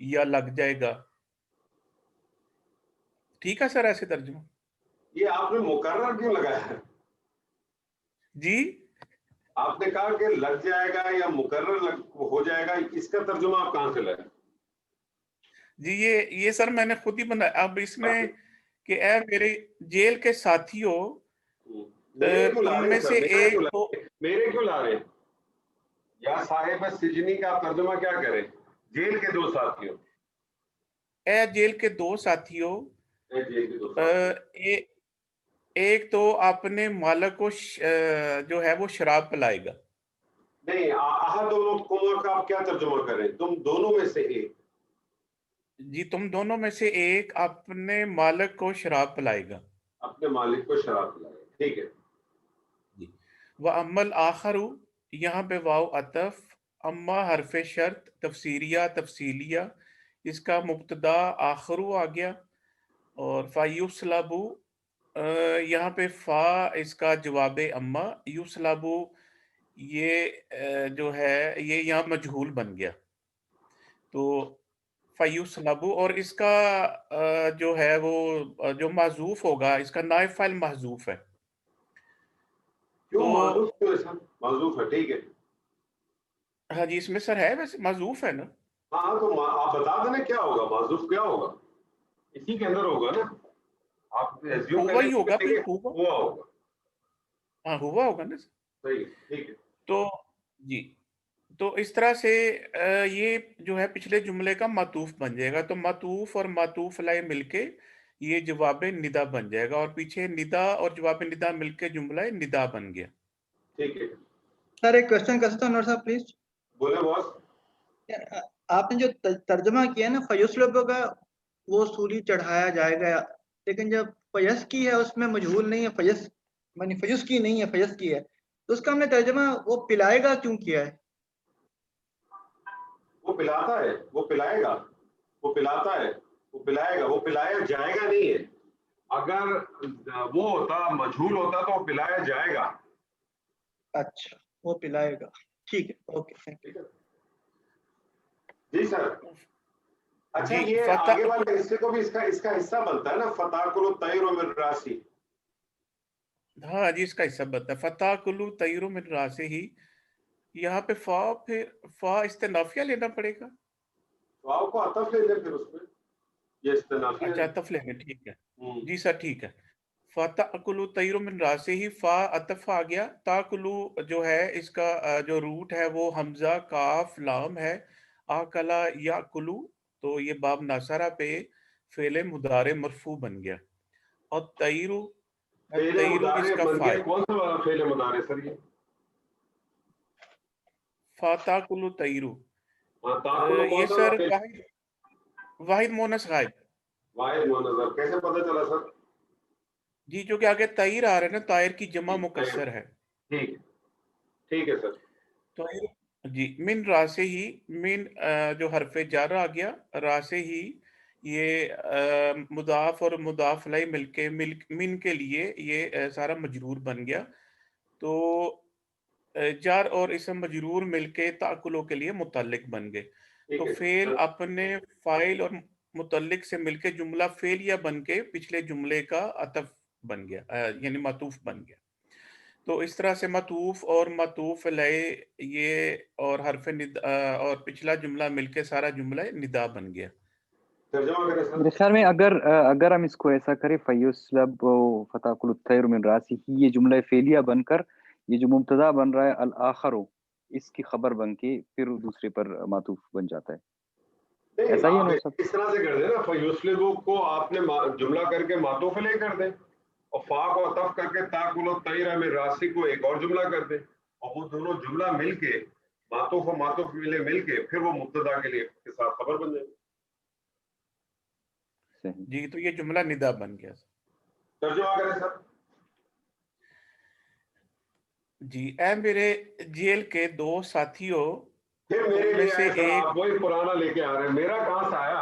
[SPEAKER 5] یا لگ جائے گا. ٹھیک ہے سر ایسے ترجمہ؟
[SPEAKER 1] یہ آپ نے مقرر کیوں لگایا ہے؟
[SPEAKER 5] جی
[SPEAKER 1] آپ نے کہا کہ لگ جائے گا یا مقرر ہو جائے گا، اس کا ترجمہ آپ کہاں سے لائے؟
[SPEAKER 5] جی یہ سر میں نے خود ہی بنایا. اب اس میں کہ اے میرے جیل کے ساتھیوں، تم میں سے ایک تو
[SPEAKER 1] میرے کیوں لا رہے؟ یا صاحب سجنی کا ترجمہ کیا کرے؟ جیل کے دو ساتھیوں.
[SPEAKER 5] اے جیل کے دو ساتھیوں،
[SPEAKER 1] اے جیل کے دو ساتھیوں.
[SPEAKER 5] ایک تو اپنے مالک کو جو ہے وہ شراب پلائے گا.
[SPEAKER 1] نہیں، احدکما کا آپ کیا ترجمہ کریں؟ تم دونوں میں سے ایک.
[SPEAKER 5] جی تم دونوں میں سے ایک اپنے مالک کو شراب پلائے گا.
[SPEAKER 1] اپنے مالک کو شراب پلائے گا، ٹھیک ہے.
[SPEAKER 5] جی وَأَمَّا الْآخَرُ، یہاں پہ واو عطف، اما حرف شرط تفصیلیہ، اس کا مبتدا آخرو آ گیا، اور فَيُسْلَبُ، یہاں پہ فا اس کا جواب اما، یسلبو یہ جو ہے یہ یہاں مجہول بن گیا. تو فیوسلبو، اور اس کا جو ہے وہ جو محذوف ہوگا، اس کا نائب فاعل محذوف ہے.
[SPEAKER 1] کیوں
[SPEAKER 5] تو
[SPEAKER 1] معذوف کیوں ہے سر؟ معذوف ہے، ٹھیک ہے.
[SPEAKER 5] ہاں جی اس میں سر ہے ویسے محذوف ہے نا.
[SPEAKER 1] ہاں تو آپ بتا دیں نا کیا ہوگا، معذوف کیا ہوگا؟ اسی کے اندر ہوگا نا. آپ ایزیوم
[SPEAKER 5] ہوا ہی ہوگا پھر،
[SPEAKER 1] ہوا ہوگا.
[SPEAKER 5] ہاں ہوا ہوگا نا.
[SPEAKER 1] صحیح، ٹھیک ہے.
[SPEAKER 5] تو جی تو اس طرح سے یہ جو ہے پچھلے جملے کا معطوف بن جائے گا. تو معطوف اور معطوف علیہ مل کے یہ جواب ندا بن جائے گا، اور پیچھے ندا اور جواب ندا مل کے جملہ ندا بن گیا.
[SPEAKER 1] ٹھیک ہے
[SPEAKER 7] سر ایک کوشچن کر سکتا ہوں نور صاحب پلیز؟
[SPEAKER 1] بولے باس.
[SPEAKER 7] آپ نے جو ترجمہ کیا نا فیوسلب کا، وہ سولی چڑھایا جائے گا، لیکن جب فیس کی ہے اس میں مجہول نہیں ہے، فیس یعنی فیس کی نہیں ہے، فیس کی ہے، تو اس کا ہم نے ترجمہ وہ پلائے گا کیوں کیا ہے؟
[SPEAKER 1] وہ پلاتا ہے، وہ پلائے گا، وہ پلاتا ہے، وہ پلائے گا، وہ پلایا جائے گا نہیں ہے. اگر وہ ہوتا مجہول ہوتا تو وہ پلایا جائے گا.
[SPEAKER 7] اچھا وہ پلائے گا، ٹھیک ہے، اوکے تھینک یو.
[SPEAKER 1] جی سر. اچھا
[SPEAKER 5] جی
[SPEAKER 1] یہ
[SPEAKER 5] فتح،
[SPEAKER 1] آگے والے حصے کو بھی اس کا حصہ بنتا ہے نا، فتاکل الطیر من راسی.
[SPEAKER 5] ہاں جی اس کا حصہ بنتا ہے فتح کلو طیر من راسے ہی. یہاں پہ فا، پھر فا استنافیہ لینا پڑے گا.
[SPEAKER 1] واو کو عطف لے لیں پھر اس میں، یہ استنافیہ
[SPEAKER 5] اچھا
[SPEAKER 1] ہے.
[SPEAKER 5] عطف لینا، ٹھیک ہے جی سر ٹھیک ہے. فتح کلو طیر من راسے ہی، فا عطف آ گیا. تا کلو جو ہے اس کا جو روٹ ہے وہ حمزہ کاف لام ہے. آکلا یا کلو، تو یہ باب ناصرہ پہ فعل مضارع مرفوع بن گیا. اور طیرو،
[SPEAKER 1] فعل
[SPEAKER 5] طیرو اس
[SPEAKER 1] مضارع
[SPEAKER 5] کا
[SPEAKER 1] بن گیا.
[SPEAKER 5] فاعل.
[SPEAKER 1] کون سا فعل مضارع سر یہ؟
[SPEAKER 5] فاتا کلو طیرو،
[SPEAKER 1] تاکل
[SPEAKER 5] یہ
[SPEAKER 1] کون سا
[SPEAKER 5] سر
[SPEAKER 1] فعل؟
[SPEAKER 5] واحد مونس غائب.
[SPEAKER 1] واحد منظر کیسے پتہ چلا سر؟
[SPEAKER 5] جی جو کہ آگے طیر آ رہا ہے نا، طائر کی جمع مکسر ہے.
[SPEAKER 1] ٹھیک ہے، ٹھیک ہے سر.
[SPEAKER 5] طائر جی من راسے ہی، من جو حرف جر آ گیا، راسے ہی یہ مضاف اور مضاف الیہ مل کے من کے لیے یہ سارا مجرور بن گیا. تو جار اور اسم مجرور مل کے تاکلوں کے لیے متعلق بن گئے. تو فعل اپنے فاعل اور متعلق سے مل کے جملہ فعلیہ بن کے پچھلے جملے کا عطف بن گیا، یعنی معطوف بن گیا. تو اس طرح سے معطوف اور معطوف علیہ یہ اور حرف ندا اور پچھلا جملہ مل کے سارا جملہ ندا بن گیا.
[SPEAKER 1] ترجمہ کریں سر.
[SPEAKER 3] میرے خیال میں اگر ہم اس کو ایسا کریں فیسلب فتاکل الطیر من راسی ہی، یہ جملہ فعلیہ بن کر یہ جو مبتدا بن رہا ہے الآخر، اس کی خبر بن کے پھر دوسرے پر معطوف بن جاتا ہے. ایسا ہی ہے نا سب؟
[SPEAKER 1] اس طرح سے کر دیں نا، فیسلبو کو آپ نے جملہ کر کے معطوف علیہ کر دیں، اور فا کو عطف کر کے تاکل الطیر من راسی کو ایک اور جملہ کر دیں، اور وہ دونوں جملہ مل کے معطوف و معطوف مل کے پھر وہ مبتدا کے لیے کے ساتھ خبر بن جائے.
[SPEAKER 5] جی تو یہ جملہ ندا بن گیا.
[SPEAKER 1] ترجمہ کریں سر.
[SPEAKER 5] جی اے میرے جیل کے دو ساتھیوں،
[SPEAKER 1] پھر میرے
[SPEAKER 5] ان میں
[SPEAKER 1] لیے
[SPEAKER 5] سے
[SPEAKER 1] آئے سر،
[SPEAKER 5] ایک
[SPEAKER 1] آپ وہی پرانا لے کے آ رہے ہیں، میرا کہاں سے آیا؟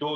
[SPEAKER 1] 2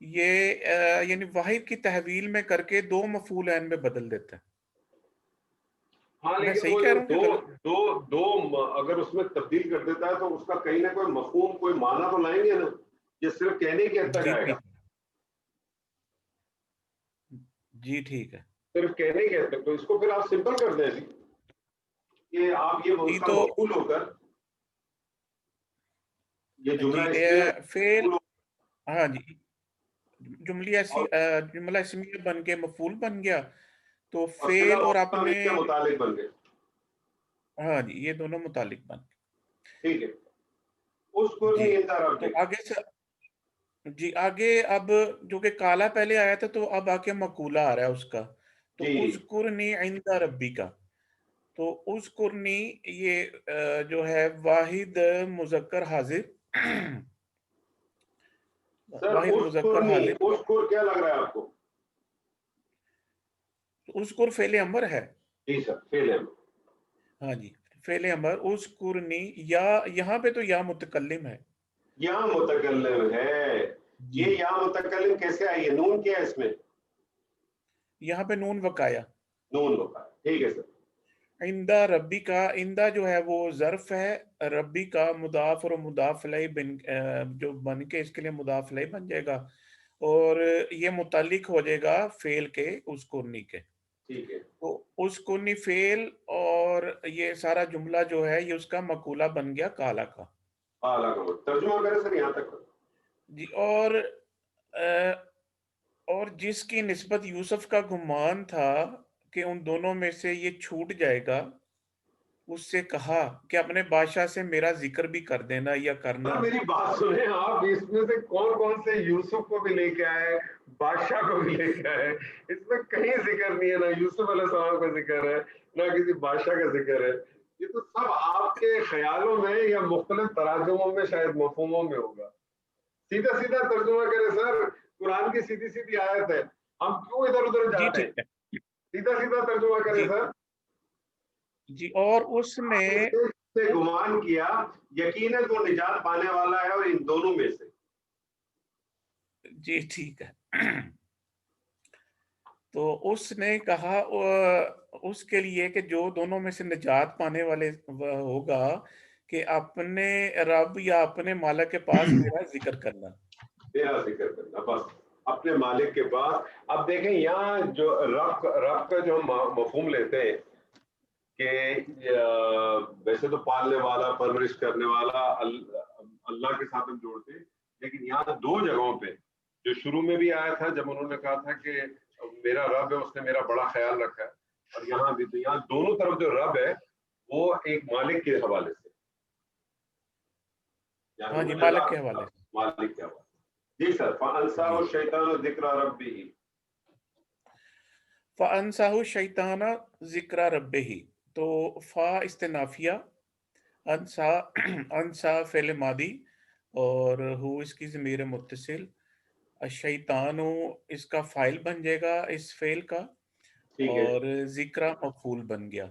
[SPEAKER 5] یہ یعنی واحد کی تحویل میں کر کے دو مفعول عین میں بدل دیتا ہے.
[SPEAKER 1] ہاں
[SPEAKER 5] میں
[SPEAKER 1] لیکن
[SPEAKER 5] صحیح
[SPEAKER 1] وہ
[SPEAKER 5] کہہ رہا ہوں کہ
[SPEAKER 1] دو
[SPEAKER 5] غلط؟
[SPEAKER 1] دو دو اگر اس میں تبدیل کر دیتا ہے تو اس کا کہیں نہ کوئی مفہوم کوئی معنی تو لائیں گے نا. یہ صرف کہنے کی حد تک
[SPEAKER 5] جی
[SPEAKER 1] آئے گا.
[SPEAKER 5] ٹھیک ہے. جی ٹھیک ہے.
[SPEAKER 1] صرف کہنے کی حد تک. تو اس کو پھر آپ سمپل کر دیں جی کہ آپ یہ
[SPEAKER 5] جی
[SPEAKER 1] اس کا
[SPEAKER 5] تو
[SPEAKER 1] مفعول ہو کر یہ جملہ
[SPEAKER 5] جی
[SPEAKER 1] اسمیہ
[SPEAKER 5] فعل،
[SPEAKER 1] مفعول ہو.
[SPEAKER 5] ہاں جی جملہ اسمیہ بن کے مفعول بن گیا. تو
[SPEAKER 1] اور
[SPEAKER 5] فعل اور
[SPEAKER 1] صلہ
[SPEAKER 5] اپنے،
[SPEAKER 1] کے متعلق بن گئے.
[SPEAKER 5] ہاں جی یہ دونوں متعلق بن گئے.
[SPEAKER 1] ٹھیک ہے. اس کو
[SPEAKER 5] جی
[SPEAKER 1] نہیں اندر آپ
[SPEAKER 5] تو آگے سے جی آگے اب جو کہ کالا پہلے آیا تھا تو اب آگے مقولہ آ رہا ہے اس کا. تو
[SPEAKER 1] جی
[SPEAKER 5] اذکرنی عند ربی کا، تو اذکرنی یہ جو ہے واحد مذکر حاضر،
[SPEAKER 1] سر
[SPEAKER 5] واحد
[SPEAKER 1] اس کو
[SPEAKER 5] مذکر
[SPEAKER 1] نہیں،
[SPEAKER 5] حاضر.
[SPEAKER 1] اس کو کیا لگ رہا ہے آپ کو؟
[SPEAKER 5] اذکر فعل امر ہے.
[SPEAKER 1] جی سر فعل ہے.
[SPEAKER 5] ہاں جی فعل امر اذکرنی، یا یہاں پہ تو یا متکلم ہے.
[SPEAKER 1] یا متکلم ہے.
[SPEAKER 5] جی
[SPEAKER 1] یہ یا متکلم کیسے آئی ہے؟ نون کیا ہے اس میں؟
[SPEAKER 5] یہاں پہ نون وقایا.
[SPEAKER 1] نون ہوتا ہے. ٹھیک ہے سر.
[SPEAKER 5] عندہ ربی کا، عندہ جو ہے وہ ظرف ہے، ربی کا مضاف اور مضاف الیہ جو بن کے اس کے لیے مضاف الیہ بن جائے گا، اور یہ متعلق ہو جائے گا فعل کے اذکرنی کے.
[SPEAKER 1] ٹھیک ہے.
[SPEAKER 5] تو اذکرنی فعل اور یہ سارا جملہ جو ہے یہ اس کا مقولہ بن گیا کالا کا.
[SPEAKER 1] اعلیٰ کا ترجمہ کریں سر یہاں تک.
[SPEAKER 5] جی اور جس کی نسبت یوسف کا گمان تھا کہ ان دونوں میں سے یہ چھوٹ جائے گا، اس سے کہا کہ اپنے بادشاہ سے میرا ذکر بھی کر دینا یا کرنا.
[SPEAKER 1] میری بات سنیں آپ، اس میں سے کون کون سے یوسف کو بھی لے کے آئے، بادشاہ کو بھی لے کے آئے؟ اس میں کہیں ذکر نہیں ہے، نہ یوسف علیہ السلام کا ذکر ہے نہ کسی بادشاہ کا ذکر ہے. یہ تو سب آپ کے خیالوں میں یا مختلف تراجموں میں شاید مفہوموں میں ہوگا. سیدھا سیدھا ترجمہ کرے سر. قرآن کی سیدھی سیدھی آیت ہے، ہم کیوں ادھر ادھر
[SPEAKER 5] جی
[SPEAKER 1] جاتے ہیں؟
[SPEAKER 5] ٹھیک ہے.
[SPEAKER 1] سیدھا سیدھا ترجمہ کرے
[SPEAKER 5] جی
[SPEAKER 1] سر.
[SPEAKER 5] جی اور اس نے
[SPEAKER 1] سے گمان کیا یقیناً وہ نجات پانے والا ہے اور ان دونوں میں سے.
[SPEAKER 5] جی ٹھیک ہے. تو اس نے کہا اس کے لیے کہ جو دونوں میں سے نجات پانے والے ہوگا کہ اپنے رب یا اپنے مالک کے پاس میرا ذکر کرنا.
[SPEAKER 1] میرا ذکر کرنا بس اپنے مالک کے پاس. اب دیکھیں یہاں جو رب کا جو ہم مفہوم لیتے ہیں کہ ویسے تو پالنے والا، پرورش کرنے والا اللہ کے ساتھ ہم جوڑتے ہیں، لیکن یہاں دو جگہوں پہ جو شروع میں بھی آیا تھا جب انہوں نے کہا تھا کہ میرا رب ہے، اس نے میرا بڑا خیال رکھا ہے، اور یہاں بھی تو یہاں دونوں طرف جو رب ہے وہ ایک مالک کے حوالے سے.
[SPEAKER 5] ہاں جی مالک کے حوالے سے.
[SPEAKER 1] مالک کے حوالے. جی سر. فَأَنْسَاهُ الشَّيْطَانُ ذِكْرَ رَبِّهِ.
[SPEAKER 5] فَأَنْسَاهُ الشَّيْطَانَ ذِكْرَ رَبِّهِ، تو فا استنافیہ، انسا فعل ماضی، اور ہو اس کی ضمیر متصل، الشیطان اس کا فاعل بن جائے گا اس فعل کا، اور ذکر مفعول بن گیا.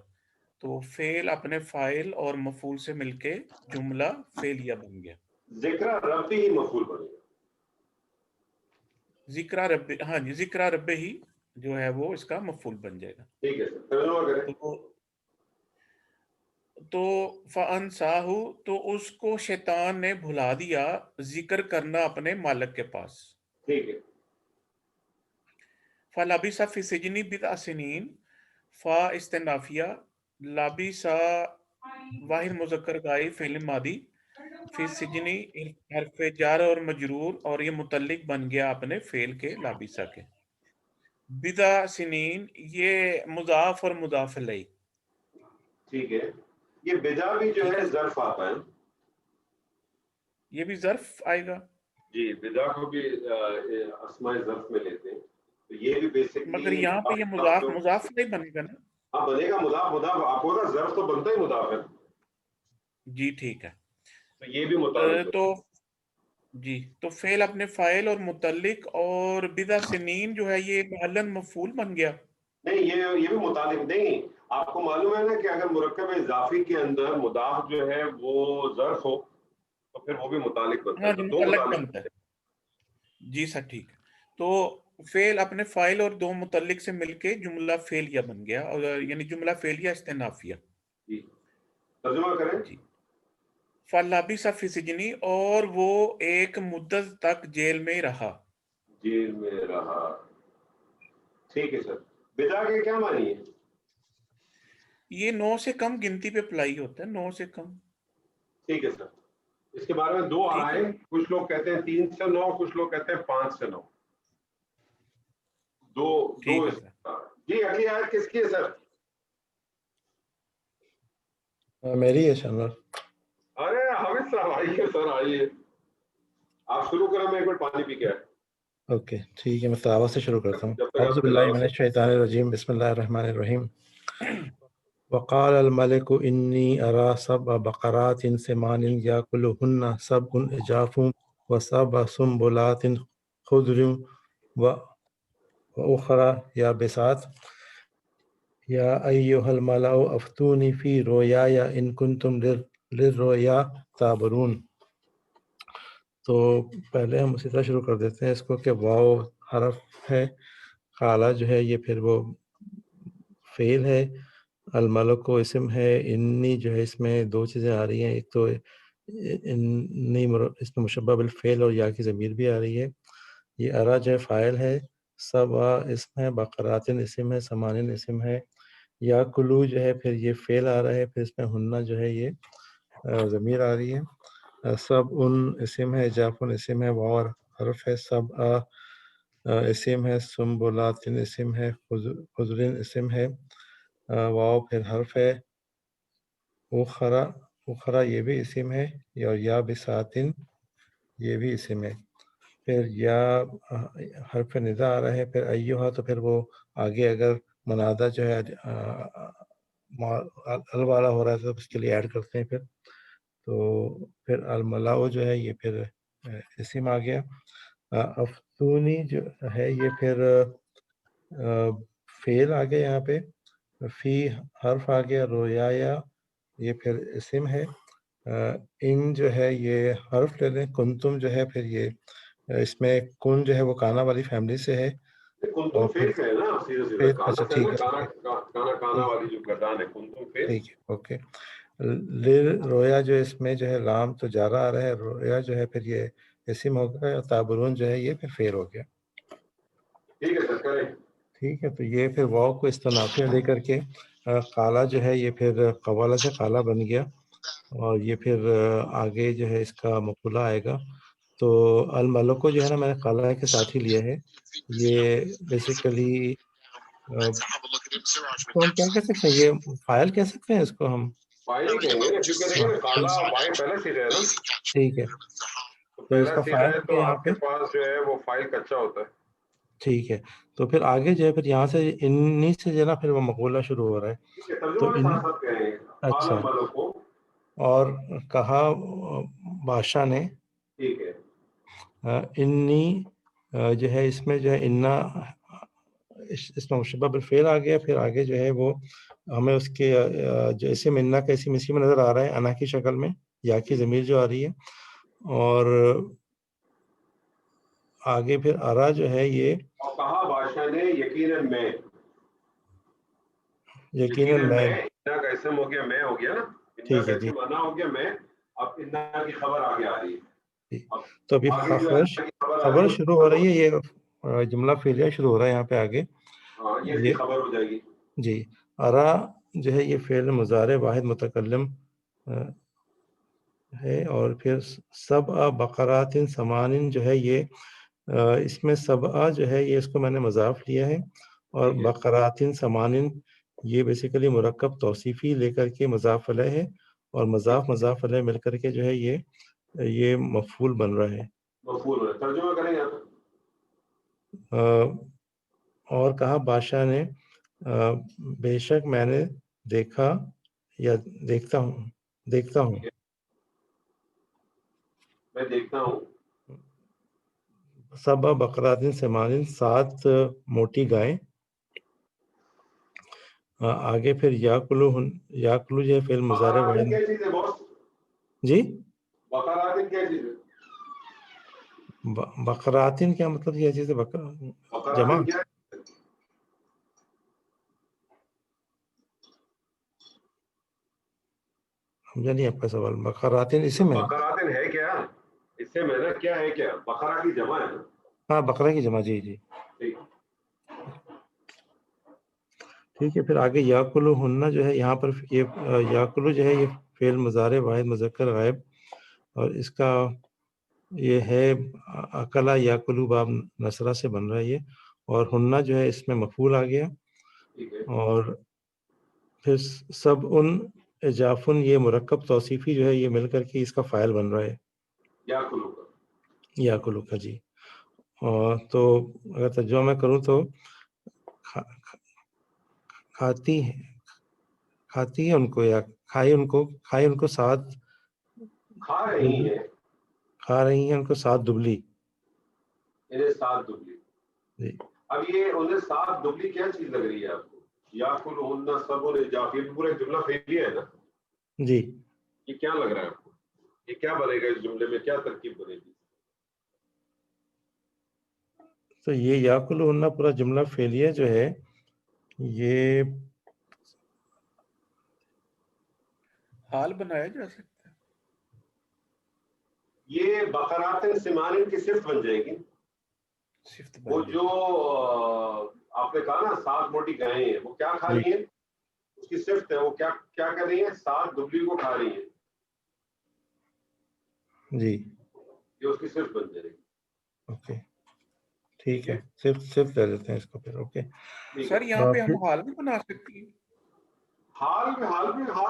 [SPEAKER 5] تو فعل اپنے فاعل اور مفعول سے مل کے جملہ فعلیہ بن گیا.
[SPEAKER 1] ذکر ربی ہی مفعول بنے گا.
[SPEAKER 5] ذکر رب، ہاں جی ذکر رب ہی جو ہے وہ اس کا مفعول بن جائے گا.
[SPEAKER 1] ٹھیک ہے سر. ترجمہ کریں.
[SPEAKER 5] تو فَأَنْسَاهُ، تو اس کو شیطان نے بھلا دیا ذکر کرنا اپنے مالک کے پاس.
[SPEAKER 1] ٹھیک ہے.
[SPEAKER 5] فَلَبِثَ فِي السِّجْنِ بِضْعَ سِنِینَ، فا استنافیہ، لابسا واحد مذکر غائب فعل ماضی، فی السجن حرف جار اور مجرور، اور یہ متعلق بن گیا اپنے فعل کے لابسا کے. بضع سنین یہ مضاف اور مضاف الیہ.
[SPEAKER 1] ٹھیک ہے. یہ بدا بھی جو ہے ظرف آتا ہے،
[SPEAKER 5] یہ بھی ظرف آئے گا.
[SPEAKER 1] جی بدا کو بھی اسماء ظرف میں لیتے ہیں. تو یہ بھی بیسکلی
[SPEAKER 5] مگر یہاں پہ یہ مضاف الیہ بنے گا نا.
[SPEAKER 1] ہاں بنے گا مضاف آپ کو نا، ظرف تو بنتا ہی مضاف ہے.
[SPEAKER 5] جی ٹھیک ہے.
[SPEAKER 1] تو یہ بھی مطابق
[SPEAKER 5] تو جی تو فعل اپنے فاعل اور متعلق، اور بضع سنین جو ہے یہ محلاً مفعول بن گیا.
[SPEAKER 1] نہیں، یہ بھی متعلق نہیں. آپ کو معلوم ہے نا کہ اگر مرکب اضافی کے اندر مضاف جو ہے وہ ظرف ہو تو پھر وہ بھی متعلق بنتا ہے.
[SPEAKER 5] ہاں جی
[SPEAKER 1] تو دو
[SPEAKER 5] متعلق
[SPEAKER 1] متعلق
[SPEAKER 5] بنتا ہے. جی سر ٹھیک ہے. تو فعل اپنے فاعل اور دو متعلق سے مل کے جملہ فعلیہ بن گیا، اور یعنی جملہ فعلیہ استئنافیہ.
[SPEAKER 1] جی ترجمہ کریں.
[SPEAKER 5] جی فَلَبِثَ فِي السِّجْنِ، اور وہ ایک مدت تک جیل میں رہا.
[SPEAKER 1] جیل میں رہا. ٹھیک ہے سر. بدا کے کیا معنی ہے؟
[SPEAKER 5] یہ 9 سے کم گنتی پہ اپلائی ہوتا ہے، 9 سے کم.
[SPEAKER 1] ٹھیک ہے سر. اس کے بارے میں دو
[SPEAKER 5] ٹھیک ہے.
[SPEAKER 1] آئے، کچھ لوگ کہتے ہیں 3 سے 9، کچھ لوگ کہتے ہیں 5 سے 9. دو
[SPEAKER 5] ٹھیک ہے سر.
[SPEAKER 1] جی اگلی آیت کس کی ہے سر؟
[SPEAKER 4] میری ہے شانور.
[SPEAKER 1] ارے حامد صاحب آئیے سر، آئیے آپ شروع کریں، میں ایک بار پانی پی کے آئے.
[SPEAKER 4] اوکے ٹھیک ہے، میں تلاوت سے شروع کرتا ہوں.
[SPEAKER 1] جب تک
[SPEAKER 4] اعوذ
[SPEAKER 1] آپ
[SPEAKER 4] باللہ
[SPEAKER 1] تلاوت
[SPEAKER 4] من الشیطان الرجیم، بسم اللہ الرحمن الرحیم. وقال الملك إني أرى سبع بقرات سمان يأكلهن سبع عجاف وسبع سنبلات خضر وأخرى يابسات يا أيها الملأ أفتوني في رؤياي إن كنتم للرؤيا تعبرون. تو پہلے ہم اسی طرح شروع کر دیتے ہیں اس کو کہ واو حرف ہے، قالا جو ہے یہ پھر وہ فعل ہے، الملک کو اسم ہے، انی جو ہے اس میں دو چیزیں آ رہی ہیں، ایک تو انی اس میں مشبہ بالفعل اور یا کی ضمیر بھی آ رہی ہے. یہ ارا جو ہے فاعل ہے، سبع اسم ہے، بقراتن اسم ہے، سمانن اسم ہے، یا کلو جو ہے پھر یہ فعل آ رہا ہے، پھر اس میں ہننا جو ہے یہ ضمیر آ رہی ہے. سب ان اسم ہے، جافن اسم ہے، واو حرف ہے، سب اسم ہے، سنبلاتن اسم ہے، خضرن اسم ہے، واو پھر حرف ہے، اخرا یہ بھی اسم ہے، اور یا بساتن یہ بھی اسم ہے. پھر یا حرف ندا آ رہا ہے، پھر ایوہا تو پھر وہ آگے اگر منادہ جو ہے الوالا ہو رہا ہے تو اس کے لیے ایڈ کرتے ہیں. تو پھر الملاؤ جو ہے یہ پھر اسم آ گیا. افتونی جو ہے یہ پھر فعل آ گیا یہاں پہ، فی حرف آ گیا، رویا یہ پھر اسم ہے، ان جو ہے یہ حرف لے لیں، کنتم جو ہے پھر یہ اس میں کن جو ہے وہ کانا والی فیملی سے ہے، اور پھر
[SPEAKER 1] فیل ہے نا، سیدھا سیدھا کانا
[SPEAKER 4] اچھا
[SPEAKER 1] سے
[SPEAKER 4] ٹھیک
[SPEAKER 1] نا،
[SPEAKER 4] ہے
[SPEAKER 1] کانا والی جو گردان ہے، کنتم فیل.
[SPEAKER 4] ٹھیک ہے اوکے. رویا جو اس میں جو ہے لام تو جارا آ رہا ہے، رویا جو ہے پھر یہ اسم ہو گیا، تابرون جو ہے یہ پھر فعل ہو گیا.
[SPEAKER 1] ٹھیک ہے سر کریں.
[SPEAKER 4] ٹھیک ہے. تو یہ پھر واو کو استنافیہ لے کر کے قالا جو ہے یہ پھر قوالا سے قالا بن گیا، اور یہ پھر آگے جو ہے اس کا مقولہ آئے گا. تو الملک کو جو ہے نا میں نے قالا کے ساتھ ہی لیا ہے. یہ بیسیکلی تو ہم کیا کہہ سکتے ہیں، یہ فائل کہہ سکتے ہیں اس کو ہم.
[SPEAKER 1] فائل ہی کہیں گے کیونکہ دیکھیں نا کالا فائل پہلے سیدھا ہے نا،
[SPEAKER 4] ٹھیک ہے.
[SPEAKER 1] تو
[SPEAKER 4] تو اس
[SPEAKER 1] پہلا
[SPEAKER 4] کا
[SPEAKER 1] سیدھا
[SPEAKER 4] فائل
[SPEAKER 1] ہے
[SPEAKER 4] ہو
[SPEAKER 1] تو
[SPEAKER 4] گیا یہاں
[SPEAKER 1] آپ
[SPEAKER 4] پہ.
[SPEAKER 1] کے پاس جو ہے وہ فائل کچا ہوتا ہے.
[SPEAKER 4] ٹھیک ہے. تو پھر آگے جو ہے پھر یہاں سے انی سے جو ہے نا پھر وہ مقولہ شروع ہو رہا ہے.
[SPEAKER 1] ٹھیک ہے،
[SPEAKER 4] تو
[SPEAKER 1] ترجمہ کے ساتھ ساتھ کہیں گے.
[SPEAKER 4] اچھا.
[SPEAKER 1] الملک کو،
[SPEAKER 4] اور کہا بادشاہ نے،
[SPEAKER 1] ٹھیک ہے،
[SPEAKER 4] انی جو ہے اس میں جو ہے انا اس میں مشبہ بالفعل آ گیا، پھر آگے جو ہے وہ ہمیں اس کے جو اسم انا کا اسم اسی میں نظر آ رہا ہے، انا کی شکل میں، یا کی ضمیر جو آ رہی ہے، اور آگے پھر ارا جو ہے یہ
[SPEAKER 1] اور کہا بادشاہ نے یقیناً میں،
[SPEAKER 4] یقیناً میں.
[SPEAKER 1] انا کا اسم ہو گیا، میں ہو گیا نا، انا
[SPEAKER 4] ٹھیک
[SPEAKER 1] کا
[SPEAKER 4] ہے جی.
[SPEAKER 1] اسم انا ہو گیا میں. اب انا کی خبر آگے آ رہی ہے. اب
[SPEAKER 4] تو ابھی
[SPEAKER 1] آگے جو انا کی خبر آ رہی
[SPEAKER 4] خبر
[SPEAKER 1] ہے،
[SPEAKER 4] شروع ہو رہی ہے، یہ جملہ فعلیہ شروع ہو رہا ہے یہاں پہ آگے.
[SPEAKER 1] ہاں یہ اس کی خبر ہو جائے گی.
[SPEAKER 4] جی. ارا جو ہے یہ فعل مضارع واحد متکلم ہے، اور پھر سبع بقرات سمان جو ہے یہ اس میں سبع جو ہے یہ اس کو میں نے مضاف لیا ہے، اور بقرات سمان یہ بیسیکلی مرکب توصیفی لے کر کے مضاف علیہ ہے، اور مضاف علیہ مل کر کے جو ہے یہ مفعول بن رہا ہے.
[SPEAKER 1] مفعول ہے. ترجمہ کریں یہاں پہ.
[SPEAKER 4] اور کہا بادشاہ نے بے شک میں نے دیکھا یا دیکھتا ہوں
[SPEAKER 1] میں دیکھتا ہوں
[SPEAKER 4] سبع بقرات سمان 7 موٹی گائیں. آگے پھر یاکلو جو ہے فعل مضارع
[SPEAKER 1] بقرات
[SPEAKER 4] واحد.
[SPEAKER 1] کیا چیز ہے باس؟
[SPEAKER 4] جی
[SPEAKER 1] بقرات کیا چیز ہے؟
[SPEAKER 4] بقراتن کیا مطلب یہ چیز ہے؟ جمع
[SPEAKER 1] بقراتن کیا ہے؟
[SPEAKER 4] سمجھا نہیں آپ کا سوال. بقراتن اسم ہے.
[SPEAKER 1] بقراتن ہے کیا؟ اس سے میں نے کیا ہے کیا؟ بقرہ کی جمع ہے نا.
[SPEAKER 4] ہاں بقرہ کی جمع. جی جی
[SPEAKER 1] ٹھیک.
[SPEAKER 4] ٹھیک ہے. پھر آگے یاکلو ہننا جو ہے یہاں پر یہ یاکلو جو ہے یہ فعل مضارع واحد مذکر غائب اور اس کا یہ ہے اکلا یاکلو باب نصرہ سے بن رہا ہے یہ. اور ہننا جو ہے اس میں مفعول آ گیا.
[SPEAKER 1] ٹھیک ہے.
[SPEAKER 4] اور پھر سب ان اجافن یہ مرکب توصیفی جو ہے یہ مل کر کے اس کا فاعل بن رہا ہے
[SPEAKER 1] یاکلو کا.
[SPEAKER 4] یاکلو کا. جی. اور تو اگر ترجمہ میں کروں تو کھاتی ہے ان کو یا کھائے ان کو ساتھ
[SPEAKER 1] کھا رہی ہیں.
[SPEAKER 4] کھا رہی ہیں ان کو ساتھ دبلی.
[SPEAKER 1] انہیں ساتھ دبلی.
[SPEAKER 4] جی.
[SPEAKER 1] اب یہ انہیں ساتھ دبلی کیا چیز لگ رہی ہے آپ کو؟ یاکلو ہننا سب ان اجاف، یہ پورا جملہ فعلیہ ہے نا.
[SPEAKER 4] جی.
[SPEAKER 1] یہ کیا لگ رہا ہے آپ کو؟ یہ کیا بنے گا اس جملے میں؟ کیا ترکیب بنے گی؟
[SPEAKER 4] تو یہ یاکلو ہننا پورا جملہ فعلیہ جو ہے یہ
[SPEAKER 5] حال بنایا جا سکتا ہے.
[SPEAKER 1] یہ بقرات سمان کی صفت بن جائے گی.
[SPEAKER 5] صفت
[SPEAKER 1] وہ
[SPEAKER 5] بن جائے.
[SPEAKER 1] جو آپ نے کہا نا 7 موٹی گائیں ہیں، وہ کیا کھا رہی ہیں؟ اس کی صفت ہے. وہ کیا کیا کر رہی ہیں؟ 7 دبلی کو کھا رہی ہیں.
[SPEAKER 4] جی.
[SPEAKER 1] یہ اس کی صفت بن جائے گی.
[SPEAKER 4] اوکے ٹھیک ہے. صرف لے لیتے ہیں اس کو پھر. اوکے
[SPEAKER 5] سر یہاں پہ ہم حال بھی بنا سکتے ہیں.
[SPEAKER 1] حال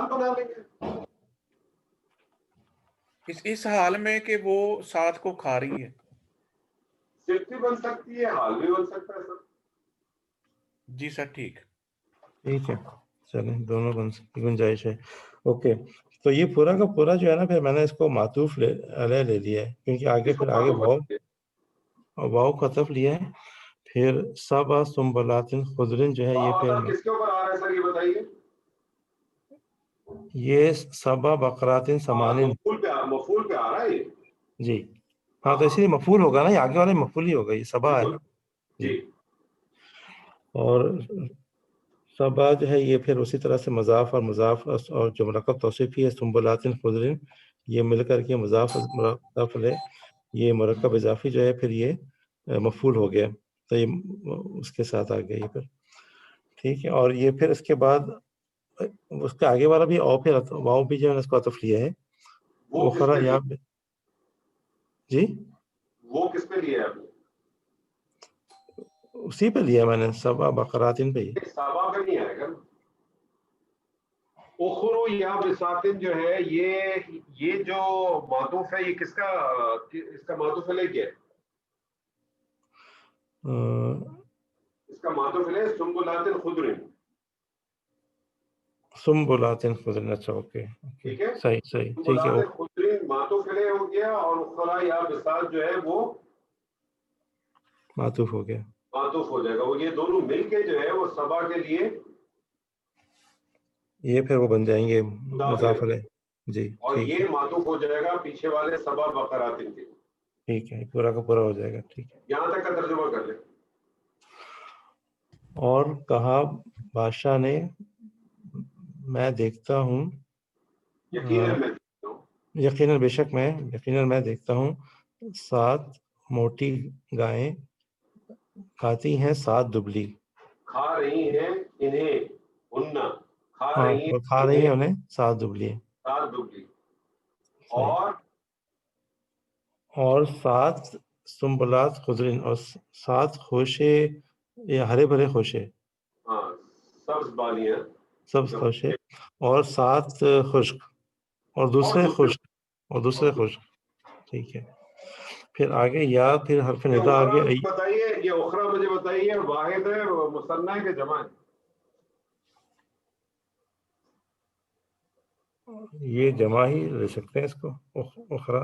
[SPEAKER 1] بنا لیں گے.
[SPEAKER 5] اس حال میں کہ وہ 7 کو کھا رہی ہے.
[SPEAKER 1] صفت بھی بن سکتی ہے، حال بھی بن سکتا ہے سر.
[SPEAKER 5] جی سر ٹھیک
[SPEAKER 4] ہے. چلیں دونوں بن سکتی گنجائش ہے. اوکے تو یہ پورا کا پورا جو ہے نا پھر میں نے اس کو معطوف علیہ لے لیا ہے کیونکہ آگے واو کا عطف لیا ہے. پھر سبع سنبلات خضر جو ہے یہ پھر
[SPEAKER 1] کس کے اوپر آ رہا ہے سر یہ بتائیے؟
[SPEAKER 4] یہ سبع بقرات سمان.
[SPEAKER 1] مفعول پہ آ رہا ہے یہ.
[SPEAKER 4] جی ہاں تو اسی لیے مفعول ہوگا نا. یہ آگے والے مفعول ہی ہوگا. یہ سبع ہے نا.
[SPEAKER 1] جی.
[SPEAKER 4] اور سبع جو ہے یہ پھر اسی طرح سے مضاف اور جو مرکب توصیفی ہے سنبلات خضر یہ مل کر کے مضاف یہ مرکب اضافی جو ہے پھر یہ مفعول ہو گیا. تو یہ اس کے ساتھ آ گیا یہ پھر. ٹھیک ہے. اور یہ پھر اس کے بعد اس کے آگے والا بھی اور پھر واؤ بھی جو ہے اس کو عطف لیا ہے. اخرى یہاں پہ. جی
[SPEAKER 1] وہ کس پہ لیا ہے آپ نے؟
[SPEAKER 4] اسی پہ لیا میں نے سبع بقرات پہ ہی.
[SPEAKER 1] سبا پہ نہیں آئے گا. اخرو یا بساتن جو ہے یہ جو معطوف ہے یہ کس کا اس کا معطوف علیہ کیا ہے؟ اس کا معطوف علیہ سنبلات خضر.
[SPEAKER 4] سنبلات خضر. اچھا اوکے
[SPEAKER 1] ٹھیک ہے.
[SPEAKER 4] صحیح ٹھیک ہے.
[SPEAKER 1] سنبلات خضر معطوف علیہ ہو گیا اور اخرى یا بسات جو ہے وہ
[SPEAKER 4] معطوف ہو گیا.
[SPEAKER 1] معطوف ہو جائے گا. وہ یہ دونوں مل کے جو ہے وہ سبا کے لیے
[SPEAKER 4] یہ پھر وہ بن جائیں گے مضاف علیہ. جی
[SPEAKER 1] اور
[SPEAKER 4] ٹھیک ہے.
[SPEAKER 1] یہ معطوف ہو جائے گا پیچھے والے سبع بقرات کے.
[SPEAKER 4] ٹھیک ہے پورا کا پورا ہو جائے گا. ٹھیک ہے.
[SPEAKER 1] یہاں تک کا ترجمہ کر لیں.
[SPEAKER 4] اور کہا بادشاہ نے میں دیکھتا ہوں یقیناً بے شک میں دیکھتا ہوں 7 موٹی گائیں کھاتی ہیں 7 دبلی.
[SPEAKER 1] کھا رہی ہیں انہیں ہننا
[SPEAKER 4] کھا رہی ہیں انہیں 7 دبلی.
[SPEAKER 1] 7 دبلی.
[SPEAKER 4] اور 7 سنبلات خضر اور 7 خوشے یا ہرے بھرے خوشے.
[SPEAKER 1] ہاں سبز بالیاں.
[SPEAKER 4] سبز خوشے اور 7 خشک اور دوسرے خشک. ٹھیک ہے. پھر آگے یا پھر حرف ندا آگے
[SPEAKER 1] بتائیے. یہ اخرى مجھے بتائیے واحد ہے مثنی ہے کہ جمع ہے؟
[SPEAKER 4] یہ جمع ہی لے سکتے ہیں اس کو. اخرى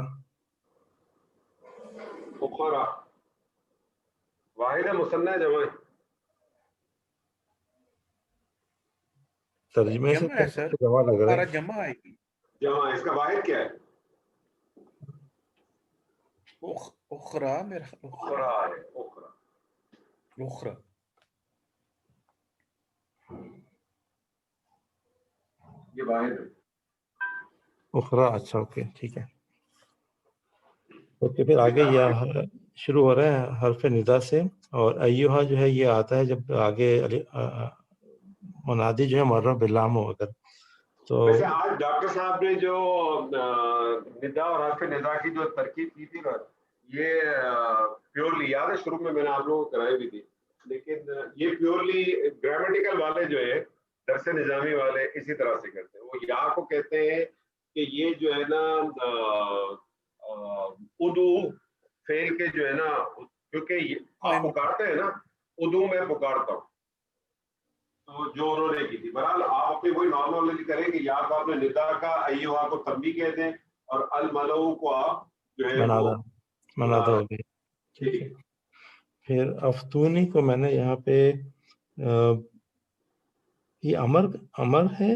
[SPEAKER 1] واحد ہے مثنی ہے جمع ہے؟
[SPEAKER 4] ترجمے سے
[SPEAKER 5] جمع ہے سر.
[SPEAKER 4] جمع لگ رہا ہے.
[SPEAKER 5] جمع آئے گی.
[SPEAKER 1] جمع. اس کا واحد کیا ہے؟
[SPEAKER 5] اخرا میرا
[SPEAKER 1] اخرا ہے، اخرا
[SPEAKER 5] اخرا
[SPEAKER 1] یہ واحد ہے.
[SPEAKER 4] اخرا، اچھا اوکے ٹھیک ہے. اوکے پھر آگے یہ شروع ہو رہا ہے حرف ندا سے، اور ایوہا جو ہے یہ آتا ہے جب آگے منادی جو ہے معرف باللام ہو اگر تو.
[SPEAKER 1] ویسے آج ڈاکٹر صاحب نے جو ندا اور حرف ندا کی جو ترکیب کی تھی نا، یہ پیورلی یاد ہے، شروع میں نے آپ لوگوں کو کرائی بھی تھی، لیکن یہ پیورلی گرامیٹیکل والے جو ہے درس نظامی والے اسی طرح سے کرتے ہیں. وہ یا کو کہتے ہیں کہ یہ جو ہے نا ادو فیل کے جو ہے نا، کیونکہ آپ پکارتے ہیں نا، ادو میں پکارتا ہوں، تو جو انہوں نے کی تھی. بہرحال آپ اپنی وہی نارمل کریں کہ یا تو آپ نے ندا کا ایوہا کو تنبیہ کہہ دیں، اور الملو کو آپ جو ہے وہ
[SPEAKER 4] منادہ ہو گئی. ٹھیک ہے. پھر افتونی کو میں نے یہاں پہ یہ امر ہے،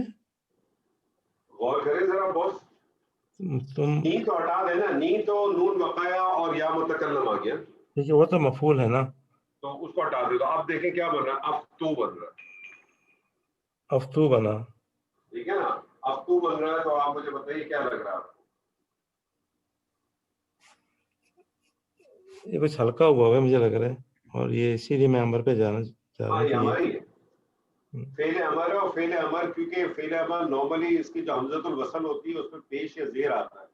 [SPEAKER 1] غور کریں ذرا بوس.
[SPEAKER 4] تم
[SPEAKER 1] نی تو ہٹا دینا، نی تو نون بقایا اور یا متکلم آ گیا،
[SPEAKER 4] ٹھیک ہے، وہ تو مفعول ہے نا،
[SPEAKER 1] تو اس کو ہٹا دے. تو اب دیکھیں کیا بن رہا ہے، افتو بن رہا ہے.
[SPEAKER 4] افتو بنا.
[SPEAKER 1] ٹھیک ہے نا، افتو بن رہا ہے. تو آپ مجھے بتائیے کیا لگ رہا ہے.
[SPEAKER 4] یہ کچھ ہلکا ہوا ہے مجھے لگ رہا ہے، اور یہ اسی لیے میں امر پہ جانا چاہ رہا
[SPEAKER 1] ہاں
[SPEAKER 4] ہوں
[SPEAKER 1] یہ
[SPEAKER 4] کہ
[SPEAKER 1] ہماری ہے فعل امر ہے. اور فعل امر کیونکہ فعل امر نارملی اس کی جو حمزۃ الوصل ہوتی ہے اس میں پیش یا زیر آتا ہے،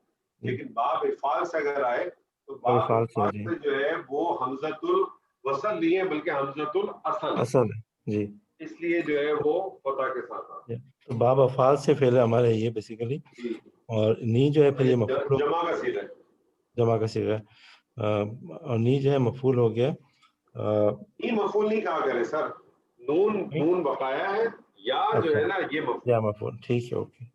[SPEAKER 1] لیکن باب افعال سے اگر آئے تو باب
[SPEAKER 4] افعال سے
[SPEAKER 1] افعال
[SPEAKER 4] جی
[SPEAKER 1] سے جو ہے وہ حمزۃ الوصل نہیں ہے بلکہ حمزۃ الاصل ہے،
[SPEAKER 4] اصل ہے جی.
[SPEAKER 1] اس لیے جو ہے وہ فتح کے ساتھ آتا
[SPEAKER 4] تو باب افعال سے فعل امر ہے یہ بیسیکلی،
[SPEAKER 1] ہے. جی
[SPEAKER 4] اور نی جو ہے پھر یہ مفعول
[SPEAKER 1] جمع کا صیغہ ہے.
[SPEAKER 4] جمع کا صیغہ ہے، اور نی جو ہے مفعول ہو گیا.
[SPEAKER 1] یہ مفعول نہیں کہا کرے سر، نون بقایا ہے، یا جو ہے نا یہ مفعول.
[SPEAKER 4] یا مفعول، ٹھیک ہے اوکے.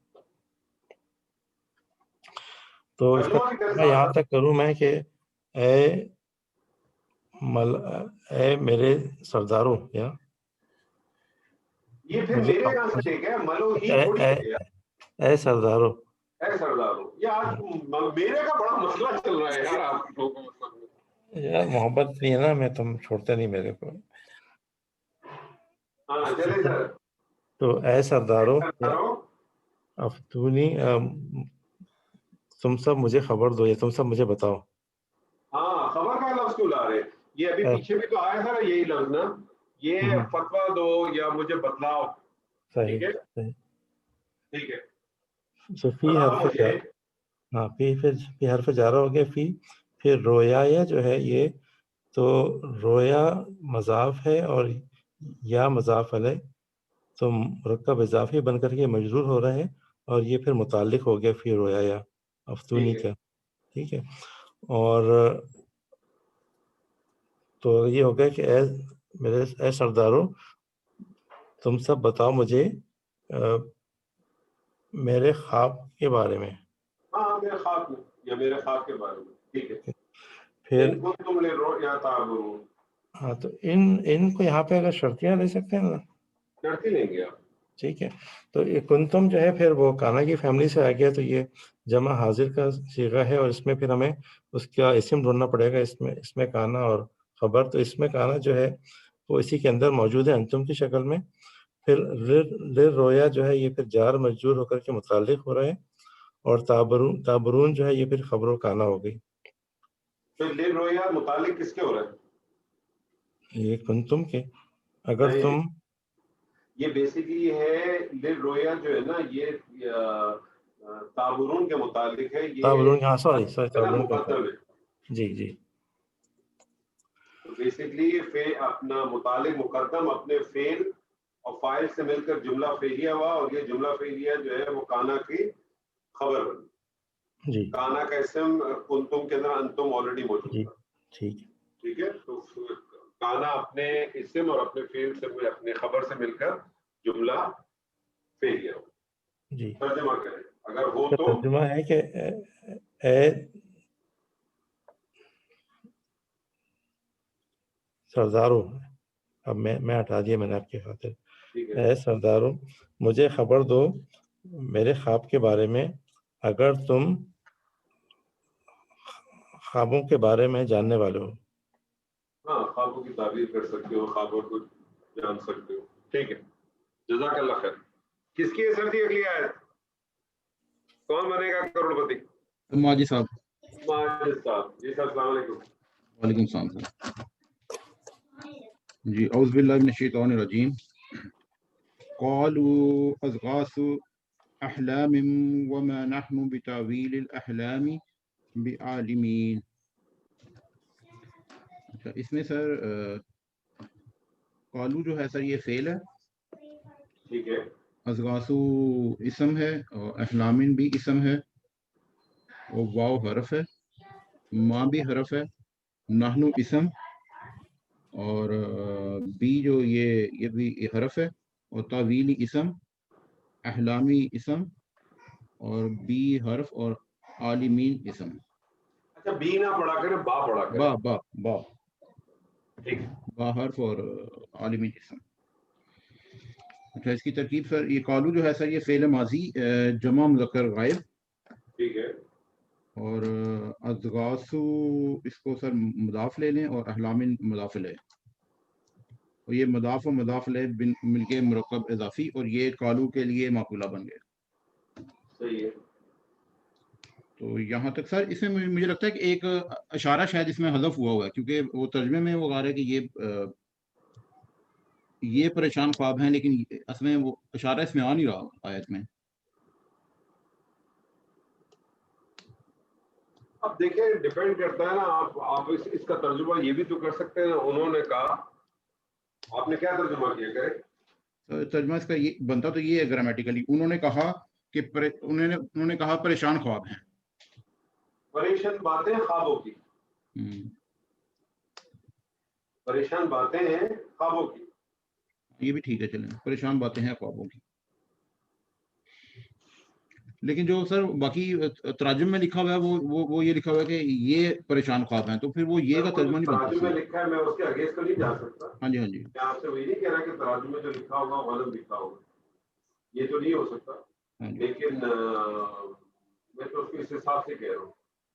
[SPEAKER 4] تو اس کا
[SPEAKER 1] ترجمہ بھی کریں
[SPEAKER 4] میں یہاں
[SPEAKER 1] ساتھ.
[SPEAKER 4] تک کروں میں کہ اے میرے سرداروں، یا
[SPEAKER 1] یہ پھر میرے کہاں سے دیکھا ہے، ملو ہی تھوڑی ہے.
[SPEAKER 4] اے سرداروں،
[SPEAKER 1] اے سرداروں، یہ آج میرے کا بڑا مسئلہ چل رہا ہے یار آپ لوگوں میں.
[SPEAKER 4] یار محبت نہیں ہے نا، میں تم چھوڑتے نہیں میرے کو.
[SPEAKER 1] ہاں چلے سر.
[SPEAKER 4] تو اے سرداروں
[SPEAKER 1] سرداروں،
[SPEAKER 4] افتونی، تم سب مجھے خبر دو، یا تم سب مجھے بتاؤ.
[SPEAKER 1] ہاں خبر کا لفظ کیوں لا رہے؟ یہ ابھی پیچھے بھی تو آیا تھا نا یہی لفظ نا، یہ فتویٰ دو یا مجھے بتلاؤ.
[SPEAKER 4] صحیح
[SPEAKER 1] ٹھیک ہے
[SPEAKER 4] صحیح.
[SPEAKER 1] ٹھیک ہے،
[SPEAKER 4] تو فی
[SPEAKER 1] بتاؤ
[SPEAKER 4] حرف
[SPEAKER 1] مجھے.
[SPEAKER 4] ہاں فی حرف جارہ ہو گیا. پھر رویا جو ہے یہ تو رویا مضاف ہے اور یا مضاف علیہ، تو مرکب اضافی بن کر کے مجرور ہو رہا ہے، اور یہ پھر متعلق ہو گیا فی رویا یا افتونی کا. ٹھیک ہے. اور تو یہ ہو گیا کہ اے سرداروں تم سب بتاؤ مجھے میرے خواب کے بارے میں.
[SPEAKER 1] ہاں میرے خواب میں یا میرے خواب کے بارے میں. ٹھیک ہے.
[SPEAKER 4] پھر
[SPEAKER 1] ان کو تم لے رو یا تعبرون.
[SPEAKER 4] ہاں تو ان کو یہاں پہ اگر شرطیاں لے سکتے ہیں نا،
[SPEAKER 1] کرتی لیں گے آپ.
[SPEAKER 4] ٹھیک ہے. تو یہ کنتم جو ہے پھر وہ کانا کی فیملی سے آ گیا، تو یہ جمع حاضر کا صیغہ ہے، اور اس میں پھر ہمیں اس کا اسم ڈھونڈنا پڑے گا. اس میں کانا اور خبر، تو اس میں کانا جو ہے وہ اسی کے اندر موجود ہے انتم کی شکل میں. پھر رویا جو ہے یہ پھر جار مجرور ہو کر کے متعلق ہو رہے ہیں، اور تابرون جو ہے یہ پھر خبر و کانا ہو گئی.
[SPEAKER 1] پھر لے رویا متعلق کس کے ہو رہا ہے؟
[SPEAKER 4] یہ کنتم کے، اگر تم
[SPEAKER 1] یہ بیسیکلی ہے لے رویا جو ہے نا، یہ تابرون کے متعلق ہے. یہ
[SPEAKER 4] تابرون، ہاں سوری تابرون کا
[SPEAKER 1] مقدم ہے.
[SPEAKER 4] جی جی.
[SPEAKER 1] تو بیسیکلی اپنا متعلق مقدم اپنے فعل اور فاعل سے مل کر جملہ فعلیہ ہوا، اور یہ جملہ فعلیہ جو ہے وہ کانا کی خبر بنی.
[SPEAKER 4] جی
[SPEAKER 1] کانا کا اسم کنتم کے اندر انتم آلریڈی موجود
[SPEAKER 4] جی
[SPEAKER 1] تھا.
[SPEAKER 4] ٹھیک ہے.
[SPEAKER 1] ٹھیک ہے. تو کانا اپنے اسم اور اپنے فعل سے اپنے خبر سے مل کر جملہ فعلیہ ہو.
[SPEAKER 4] جی
[SPEAKER 1] ترجمہ کریں اگر ہو تو.
[SPEAKER 4] ترجمہ ہے کہ اے سرداروں، اب میں ہٹا دیا میں نے آپ کی خاطر. اے سرداروں مجھے خبر دو میرے خواب کے بارے میں، اگر تم خوابوں کے بارے میں جاننے والے ہو.
[SPEAKER 1] ہاں خوابوں کی تعبیر کر سکتے ہو, خوابوں کو جان سکتے ہو. ٹھیک ہے, جزاک اللہ خیر. کس کی اثر تھی اگلی آیت؟ کون بنے گا کروڑ پتی؟
[SPEAKER 8] ماجد صاحب.
[SPEAKER 1] ماجد صاحب. جی سر السلام علیکم.
[SPEAKER 8] وعلیکم السلام سر. جی اعوذ باللہ من الشیطان الرجیم. قالوا اضغاث احلام وما نحن بتاویل الاحلام بعالمین. اچھا اس میں سر قالو جو ہے سر یہ فعل ہے,
[SPEAKER 1] ٹھیک ہے,
[SPEAKER 8] اضغاثو اسم ہے اور احلامین بھی اسم ہے اور واو حرف ہے, ما بھی حرف ہے, نحنو اسم اور بی جو یہ بھی حرف ہے اور تاویلی اسم, احلامی اسم اور بی حرف اور عالمین اسم.
[SPEAKER 1] اچھا بی نہ پڑھا کریں, با پڑھا کریں.
[SPEAKER 8] با با با
[SPEAKER 1] ٹھیک,
[SPEAKER 8] با حرف اور عالمین اسم. اچھا اس کی ترکیب سر یہ قالو جو ہے سر یہ فعل ماضی جمع مذکر غائب,
[SPEAKER 1] ٹھیک ہے,
[SPEAKER 8] اور اضغاثو اس کو سر مضاف لے لیں اور احلامین مضاف لے, اور یہ مضاف و مضاف لے مل کے مرکب اضافی, اور یہ قالو کے لیے معقولہ بن گئے.
[SPEAKER 1] صحیح ہے.
[SPEAKER 8] تو یہاں تک سر اس میں مجھے لگتا ہے کہ ایک اشارہ شاید اس میں حذف ہوا ہوا ہے, کیونکہ وہ ترجمے میں وہ آ رہا ہے کہ یہ پریشان خواب ہیں, لیکن اصل میں وہ اشارہ اس میں آ نہیں رہا آیت میں.
[SPEAKER 1] اب دیکھیں ڈیپینڈ کرتا ہے نا, آپ اس کا ترجمہ یہ بھی تو کر سکتے ہیں. انہوں نے کہا, آپ نے کیا ترجمہ کیا کرے؟
[SPEAKER 8] ترجمہ اس کا یہ بنتا تو یہ ہے گرامیٹیکلی, انہوں نے کہا کہ انہوں نے کہا پریشان خواب ہیں.
[SPEAKER 1] پریشان باتیں خوابوں کی, پریشان باتیں ہیں خوابوں کی.
[SPEAKER 8] یہ بھی ٹھیک ہے, چلیں پریشان باتیں ہیں خوابوں کی. لیکن جو سر باقی تراجم میں لکھا ہوا ہے وہ یہ لکھا ہوا ہے کہ یہ پریشان خواب ہیں, تو پھر وہ یہ کا ترجمہ نہیں بنتا.
[SPEAKER 1] تراجم میں لکھا ہے, میں اس کے اگینسٹ تو نہیں جا سکتا.
[SPEAKER 8] ہاں جی ہاں جی,
[SPEAKER 1] میں آپ سے وہی نہیں کہہ رہا کہ تراجم میں جو لکھا ہوگا غلط لکھا ہوگا, یہ تو نہیں ہو سکتا. لیکن میں تو اس کے اس حساب سے کہہ رہا ہوں.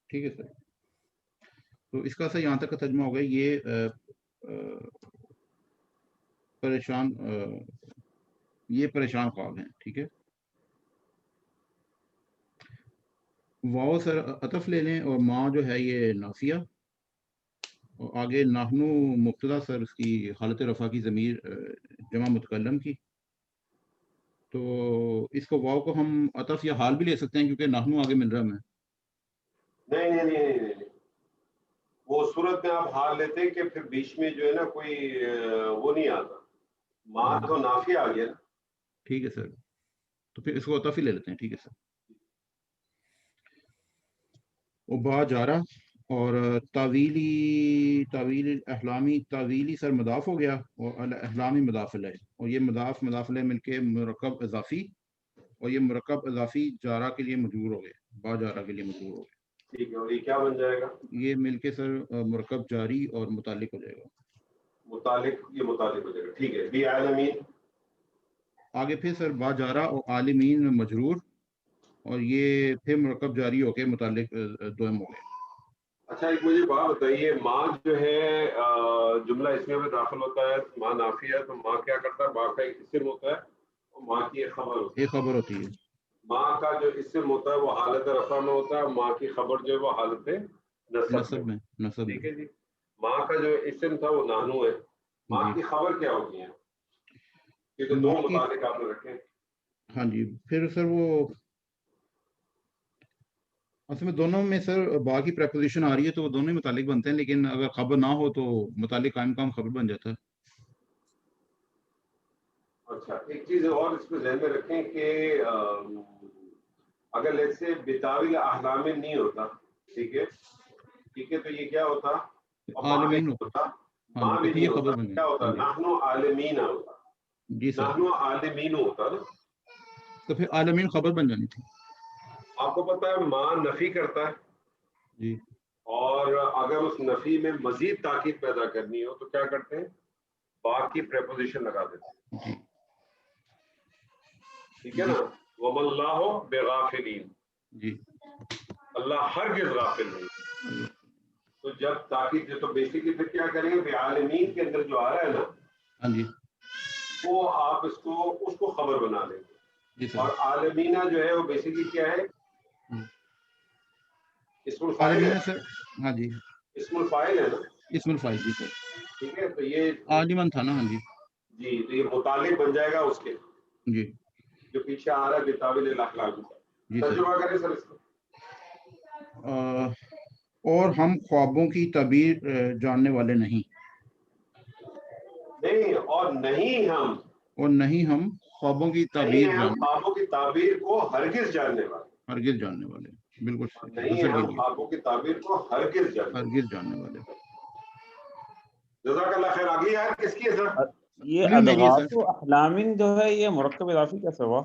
[SPEAKER 8] ٹھیک ہے سر. تو اس کا سر یہاں تک کا ترجمہ ہو گیا یہ پریشان خواب ہیں. ٹھیک ہے, واو سر عطف لے لیں اور ماں جو ہے یہ نافیہ, اور آگے نحنو مبتدا سر اس کی حالت رفع کی ضمیر جمع متکلم کی. تو اس کو واو کو ہم عطف یا حال بھی لے سکتے ہیں کیونکہ نحنو آگے مل رہا ہے.
[SPEAKER 1] نہیں, وہ صورت میں آپ حال لیتے کہ پھر بیچ میں جو ہے نا کوئی وہ نہیں آتا, ماں تو نافی آ گیا.
[SPEAKER 8] ٹھیک ہے سر, تو پھر اس کو عطف ہی لے لیتے ہیں. ٹھیک ہے سر. وہ با جارہ اور تعویل احلامی, تعویلی سر مضاف ہو گیا اور احلامی مضاف علیہ, اور یہ مضاف علیہ مل کے مرکب اضافی, اور یہ مرکب اضافی جارہ کے لیے مجرور ہو گئے, با جارہ کے لیے مجرور ہو گئے.
[SPEAKER 1] ٹھیک ہے, اور یہ کیا بن جائے گا؟
[SPEAKER 8] یہ مل کے سر مرکب جاری اور متعلق ہو جائے گا.
[SPEAKER 1] یہ متعلق ہو جائے گا. ٹھیک ہے, بھی عالمین
[SPEAKER 8] آگے پھر سر با جارہ اور عالمین مجرور, اور یہ پھر مرکب جاری ہو کے متعلق دوم ہو گئے.
[SPEAKER 1] اچھا ایک مجھے بات بتائیے, ماں جو ہے جملہ اس میں داخل ہوتا ہے, ماں نافی ہے, تو ماں کیا کرتا ہے؟ ماں کا ایک اسم ہوتا ہے اور ماں کی ایک خبر ہوتی ہے.
[SPEAKER 8] ایک خبر ہوتی ہے.
[SPEAKER 1] ماں کا جو اسم ہوتا ہے وہ حالت رفع میں ہوتا ہے, ماں کی خبر جو ہے وہ حالت نصب میں. ٹھیک ہے جی. ماں کا جو اسم تھا وہ نانو ہے, ماں کی خبر کیا ہوتی ہے؟ کیونکہ دو متعلق آپ نے رکھے.
[SPEAKER 8] ہاں جی, پھر سر وہ اصل میں دونوں میں سر با کی پریپوزیشن آ رہی ہے تو وہ دونوں ہی متعلق بنتے ہیں, لیکن اگر خبر نہ ہو تو متعلق قائم کام خبر بن جاتا ہے.
[SPEAKER 1] اچھا ایک چیز اور اس کو ذہن میں رکھیں کہ اگر لیٹ سے بتاویل احلام نہیں ہوتا, ٹھیک ہے, تو یہ کیا ہوتا؟
[SPEAKER 8] عالمین
[SPEAKER 1] ہوتا,
[SPEAKER 8] ہاں
[SPEAKER 1] ماں
[SPEAKER 8] جی,
[SPEAKER 1] بھی
[SPEAKER 8] تو
[SPEAKER 1] نہیں
[SPEAKER 8] یہ خبر
[SPEAKER 1] ہوتا,
[SPEAKER 8] بن
[SPEAKER 1] کیا ہوتا؟
[SPEAKER 8] جائے.
[SPEAKER 1] نحنو عالمین ہوتا.
[SPEAKER 8] جی سر,
[SPEAKER 1] نحنو عالمین ہوتا نا,
[SPEAKER 8] تو پھر عالمین خبر بن جانی تھی.
[SPEAKER 1] آپ کو پتا ہے ماں نفی کرتا ہے
[SPEAKER 8] جی,
[SPEAKER 1] اور اگر اس نفی میں مزید تاکید پیدا کرنی ہو تو کیا کرتے ہیں؟ با کی پریپوزیشن لگا دیتے ہیں.
[SPEAKER 8] جی,
[SPEAKER 1] ٹھیک ہے نا, وَمَا اللَّهُ بِغَافِلِينَ,
[SPEAKER 8] جی,
[SPEAKER 1] اللہ ہرگز غافل نہیں. تو جب تاکید تو بیسکلی پھر کیا کریں گے عالمین کے اندر جو آ رہا ہے نا
[SPEAKER 8] ہاں جی
[SPEAKER 1] وہ آپ اس کو خبر بنا لیں گے.
[SPEAKER 8] جی
[SPEAKER 1] اور
[SPEAKER 8] سر.
[SPEAKER 1] عالمینہ جو ہے وہ بیسکلی کیا ہے اسم الفاعل
[SPEAKER 8] عالمین
[SPEAKER 1] ہے.
[SPEAKER 8] سر. ہاں جی
[SPEAKER 1] اسم الفاعل ہے نا.
[SPEAKER 8] اسم الفاعل جی سر.
[SPEAKER 1] ٹھیک ہے تو یہ
[SPEAKER 8] عالمن تھا نا. ہاں جی
[SPEAKER 1] جی تو یہ متعلق بن جائے گا اس کے
[SPEAKER 8] جی
[SPEAKER 1] جو پیچھے آ رہا ہے بتاویل الاخلاق.
[SPEAKER 8] جی سر.
[SPEAKER 1] ترجمہ کریں سر اس کو.
[SPEAKER 8] اور ہم خوابوں کی تعبیر جاننے والے نہیں.
[SPEAKER 1] نہیں اور نہیں ہم
[SPEAKER 8] خوابوں کی
[SPEAKER 1] نہیں
[SPEAKER 8] تعبیر
[SPEAKER 1] ہیں ہم خوابوں کی تعبیر کو ہرگز جاننے والے.
[SPEAKER 8] ہرگز جاننے والے. بالکل
[SPEAKER 1] نہیں ہیں
[SPEAKER 8] دوسرے
[SPEAKER 1] ہم
[SPEAKER 8] کے لیے
[SPEAKER 1] خوابوں کی تعبیر کو ہرگز
[SPEAKER 8] جاننے والے.
[SPEAKER 1] جزاک اللہ خیر. اگلی آیت کس کی ہے سر؟
[SPEAKER 6] یہ
[SPEAKER 8] ابھی میری ہے
[SPEAKER 6] ادغاث
[SPEAKER 8] سر.
[SPEAKER 6] و احلامن جو ہے یہ مرکب اضافی کیسے ہوا؟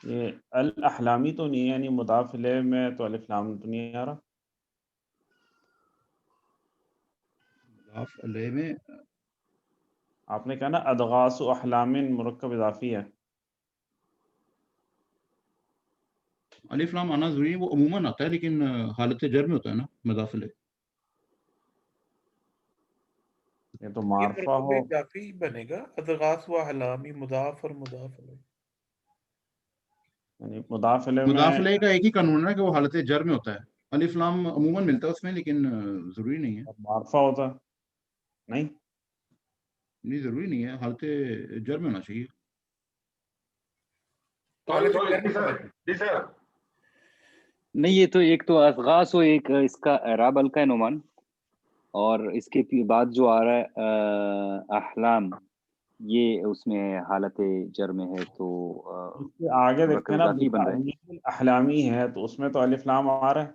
[SPEAKER 6] یہ الاحلامی تو نہیں ہے، یعنی مضاف الیہ میں تو الف لام تو نہیں آ رہا.
[SPEAKER 8] مضاف علیہ میں
[SPEAKER 6] آپ نے کہا نا ادغاث و احلامن مرکب اضافی ہے.
[SPEAKER 8] الف لام آنا ضروری ہے. وہ عموماً آتا ہے لیکن حالت جر میں ہوتا ہے نا مضاف علیہ.
[SPEAKER 6] یہ تو
[SPEAKER 5] یہ
[SPEAKER 6] معرفہ
[SPEAKER 5] مرکب
[SPEAKER 6] ہو.
[SPEAKER 5] اضافی بنے گا. ادغاث و احلامی مضاف اور مضاف الیہ.
[SPEAKER 6] یعنی مضاف الیہ میں
[SPEAKER 8] مضاف علیہ کا ایک ہی قانون ہے کہ وہ حالت جر میں ہوتا ہے. الف لام عموماً ملتا ہے اس میں لیکن ضروری نہیں ہے.
[SPEAKER 6] معرفہ ہوتا ہے نہیں.
[SPEAKER 8] نہیں ضروری نہیں ہے. حالت جر میں ہونا چاہیے.
[SPEAKER 1] جی سر.
[SPEAKER 3] نہیں یہ تو ایک تو اضغاث و ایک اس کا اعراب القاء نعمان، اور اس کے بعد جو آ رہا ہے احلام یہ اس میں حالت جر میں ہے تو
[SPEAKER 6] اس کے آگے
[SPEAKER 3] مرکب
[SPEAKER 6] دیکھیں نا
[SPEAKER 3] اضافی بن رہا ہے.
[SPEAKER 6] بتأویل الاحلامی ہے تو اس میں تو الف لام آ رہا ہے.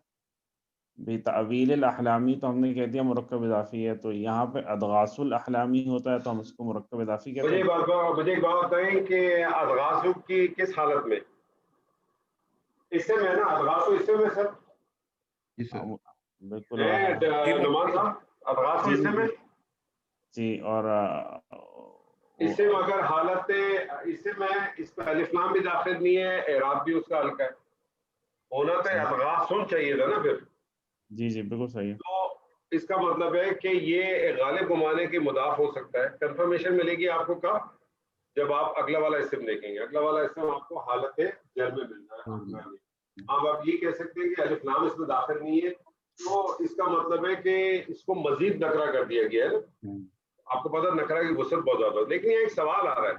[SPEAKER 6] بتأویل الاحلامی تو ہم نے کہہ دیا مرکب اضافی ہے. تو یہاں پہ ادغاث الاحلامی ہوتا ہے تو ہم اس کو مرکب اضافی کہتے ہیں.
[SPEAKER 1] مجھے ایک بات بتائیں کہ ادغاث کی کس حالت میں؟ اس سے میں نا ادغاث اس سے میں سر
[SPEAKER 8] جی سر.
[SPEAKER 6] بالکل.
[SPEAKER 1] نمان صاحب ادغاث
[SPEAKER 6] جی
[SPEAKER 1] اس سے میں
[SPEAKER 6] جی. اور
[SPEAKER 1] اس سے اگر حالت اس سے میں اس پہ الف لام بھی داخل نہیں ہے اعراب بھی اس کا ہلکا ہے ہونا تو ادغاث چاہیے تھا نا پھر.
[SPEAKER 6] جی جی بالکل صحیح ہے.
[SPEAKER 1] تو اس کا مطلب ہے کہ یہ غالب گمانے کے مضاف ہو سکتا ہے. کنفرمیشن ملے گی آپ کو کب؟ جب آپ اگلا والا اسم دیکھیں گے. اگلا والا اسم آپ کو حالت جر میں ملتا ہے. آپ یہ کہہ سکتے ہیں کہ الف لام اس میں داخل نہیں ہے تو اس کا مطلب ہے کہ اس کو مزید نکرہ کر دیا گیا ہے. آپ کو پتا نکرہ کی وسعت بہت زیادہ ہے. لیکن یہ ایک سوال آ رہا ہے.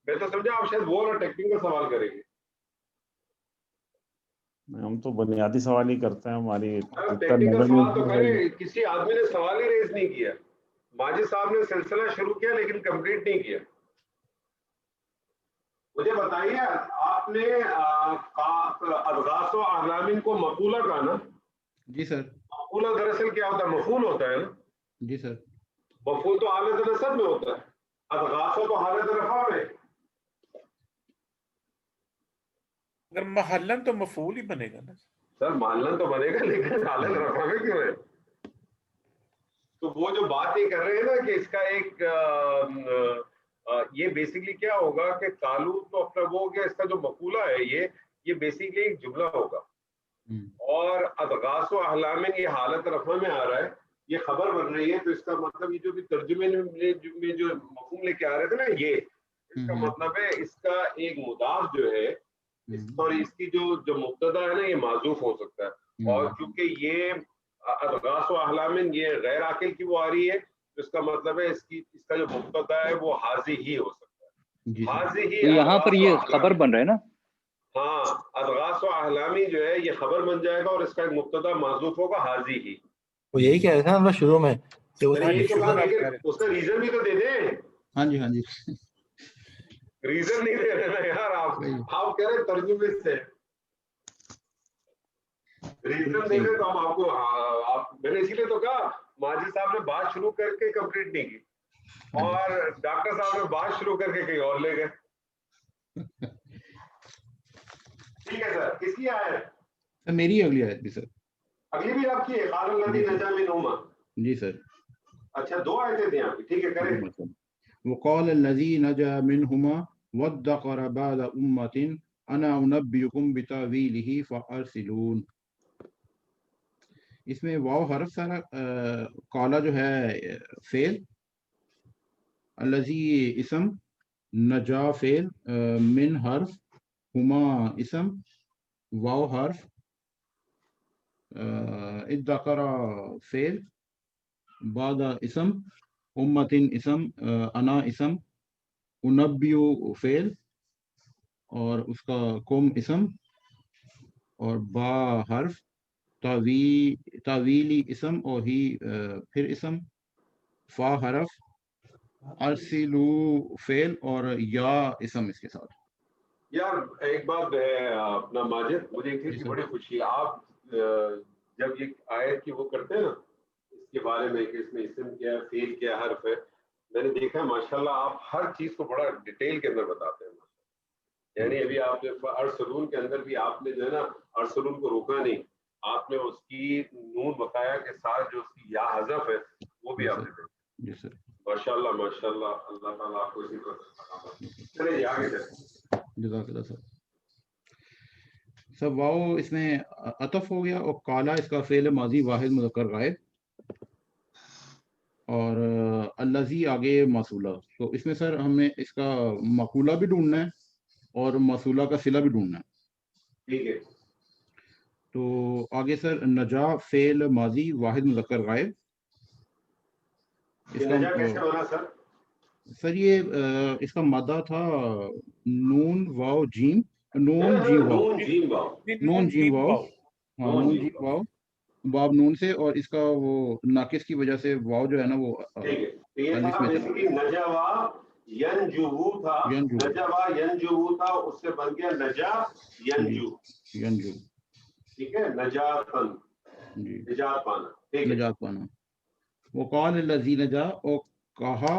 [SPEAKER 1] میں تو سمجھا آپ شاید وہ اور ٹیکنیکل سوال کریں گے.
[SPEAKER 6] ہم تو بنیادی سوال ہی کرتے ہیں. ہماری
[SPEAKER 1] ٹیکنیکل سوال تو کریں. کسی آدمی نے سوال ہی ریز نہیں کیا. ماجد صاحب نے سلسلہ شروع کیا لیکن کمپلیٹ نہیں کیا. مجھے بتائیے آپ نے ادغاث و احلامین کو مقولہ کہا نا؟
[SPEAKER 8] جی سر.
[SPEAKER 1] مقولہ دراصل کیا ہوتا ہے؟ مفعول ہوتا ہے نا.
[SPEAKER 8] جی سر.
[SPEAKER 1] مفعول تو حالت نصب میں ہوتا ہے. ادغاث تو حالت رفع میں.
[SPEAKER 5] اگر محلن تو مفعول ہی بنے گا نا
[SPEAKER 1] سر. محلن تو بنے گا لیکن حالت رفع میں کیوں ہے؟ تو وہ جو بات یہ کر رہے ہیں نا کہ اس کا ایک یہ بیسیکلی کیا ہوگا کہ قالو تو اپنا وہ ہو گیا. اس کا جو مقولہ ہے یہ بیسیکلی ایک جملہ ہوگا. اور ادغاث و احلامین یہ حالت رفع میں آ رہا ہے. یہ خبر بن رہی ہے. تو اس کا مطلب یہ جو بھی ترجمے میں جو مفہوم لے کے آ رہے تھے نا یہ اس کا مطلب ہے اس کا ایک مضاف جو ہے سوری اس کی جو مبتدا ہے نا یہ معذوف ہو سکتا ہے. اور کیونکہ یہ ادغاث و احلامین یہ غیر عاقل کی وہ آ رہی ہے تو اس کا مطلب ہے اس کا جو مبتدا ہے وہ حاضی ہی ہو سکتا ہے. حاضی ہی
[SPEAKER 3] تو یہاں پر یہ خبر بن رہا ہے نا.
[SPEAKER 1] ہاں ادغاث و احلامی جو ہے یہ خبر بن جائے گا اور اس کا ایک مبتدا معذوف ہوگا حاضی ہی.
[SPEAKER 4] وہ یہی کہہ رہے تھے نا شروع میں
[SPEAKER 1] یہی تو کہا لیکن اس کا ریزن بھی تو دے دیں.
[SPEAKER 8] ہاں جی ہاں جی.
[SPEAKER 1] ریزن نہیں دے رہے نا یار. آپ کہہ رہے ترجمے سے ریزن دے دیں تو ہم آپ کو میں نے اسی لیے تو کہا ماجد صاحب نے بات شروع کر کے کمپلیٹ نہیں کی اور ڈاکٹر صاحب نے بات شروع کر کے کہیں اور لے گئے. ٹھیک ہے سر. کس کی آیت؟
[SPEAKER 8] سر میری اگلی آیت بھی سر.
[SPEAKER 1] اگلی بھی آپ کی ہے قال الذی نجا منہما.
[SPEAKER 8] جی سر.
[SPEAKER 1] اچھا 2 آیتیں تھیں آپ کی. ٹھیک ہے کریں.
[SPEAKER 8] وقال الذی نجا منہما وادکر بعد امۃ انا انبئکم بتاویلہ فارسلون. اس میں واو حرف سارا قالا جو ہے فعل، الذی اسم، نجا فعل، من حرف، ہما اسم، واو حرف، ادذکر فعل، بعد اسم، امتن اسم، انا اسم، انبیو فعل اور اس کا کم اسم اور با حرف، تاویلی اسم اور ہی پھر اسم، فا حرف، ارسلو فعل اور یا اسم اس کے ساتھ.
[SPEAKER 1] یار ایک بات ہے اپنا ماجد، مجھے ایک چیز
[SPEAKER 8] جی
[SPEAKER 1] کی
[SPEAKER 8] سر.
[SPEAKER 1] بڑی خوشی ہے، آپ جب یہ آیت کی وہ کرتے ہیں نا اس کے بارے میں کہ اس میں اسم کیا ہے، فعل کیا حرف ہے، میں نے دیکھا ہے ماشاءاللہ آپ ہر چیز کو بڑا ڈیٹیل کے اندر بتاتے ہیں. یعنی ابھی آپ نے ارسلون کے اندر بھی آپ نے جو ہے نا ارسلون کو روکا نہیں، آپ نے اس کی نون بتایا کے ساتھ جو اس کی یا حذف ہے وہ بھی آپ نے دیکھا.
[SPEAKER 8] جی سر.
[SPEAKER 1] ماشاءاللہ ماشاءاللہ، اللہ تعالیٰ آپ کو اسی طرح چلے آگے چلیں.
[SPEAKER 8] جزاک اللہ سر. سب واؤ اس میں عطف ہو گیا اور کالا اس کا فعل ماضی واحد مذکر غائب اور الذی آگے موصولہ. تو اس میں سر ہمیں اس کا مقولہ بھی ڈھونڈنا ہے اور موصولہ کا صلہ بھی ڈھونڈنا ہے.
[SPEAKER 1] ٹھیک ہے.
[SPEAKER 8] تو آگے سر نجا فعل ماضی واحد مذکر غائب. اس کا
[SPEAKER 1] نجا کیسے بنا
[SPEAKER 8] سر یہ اس کا مادہ تھا نون واو جیم، نون جیم واو،
[SPEAKER 1] نون جیم واو،
[SPEAKER 8] نون جیم واو، ہاں
[SPEAKER 1] نون
[SPEAKER 8] نون
[SPEAKER 1] جیم
[SPEAKER 8] جیم واو باب نون سے، اور اس کا وہ ناقص کی وجہ سے واو جو ہے نا وہ
[SPEAKER 1] ٹھیک ہے. تو یہ
[SPEAKER 8] الف
[SPEAKER 1] تھا
[SPEAKER 8] میں
[SPEAKER 1] بیسیکلی نجوا ینجو تھا،
[SPEAKER 8] ینجو.
[SPEAKER 1] نجوا ینجو تھا، اس سے بن گیا نجا ینجو.
[SPEAKER 8] ینجو
[SPEAKER 1] ٹھیک ہے، نجاتن،
[SPEAKER 8] جی،
[SPEAKER 1] نجات پانا. ٹھیک ہے.
[SPEAKER 8] نجات پانا. وقال الذی نجا، اور کہا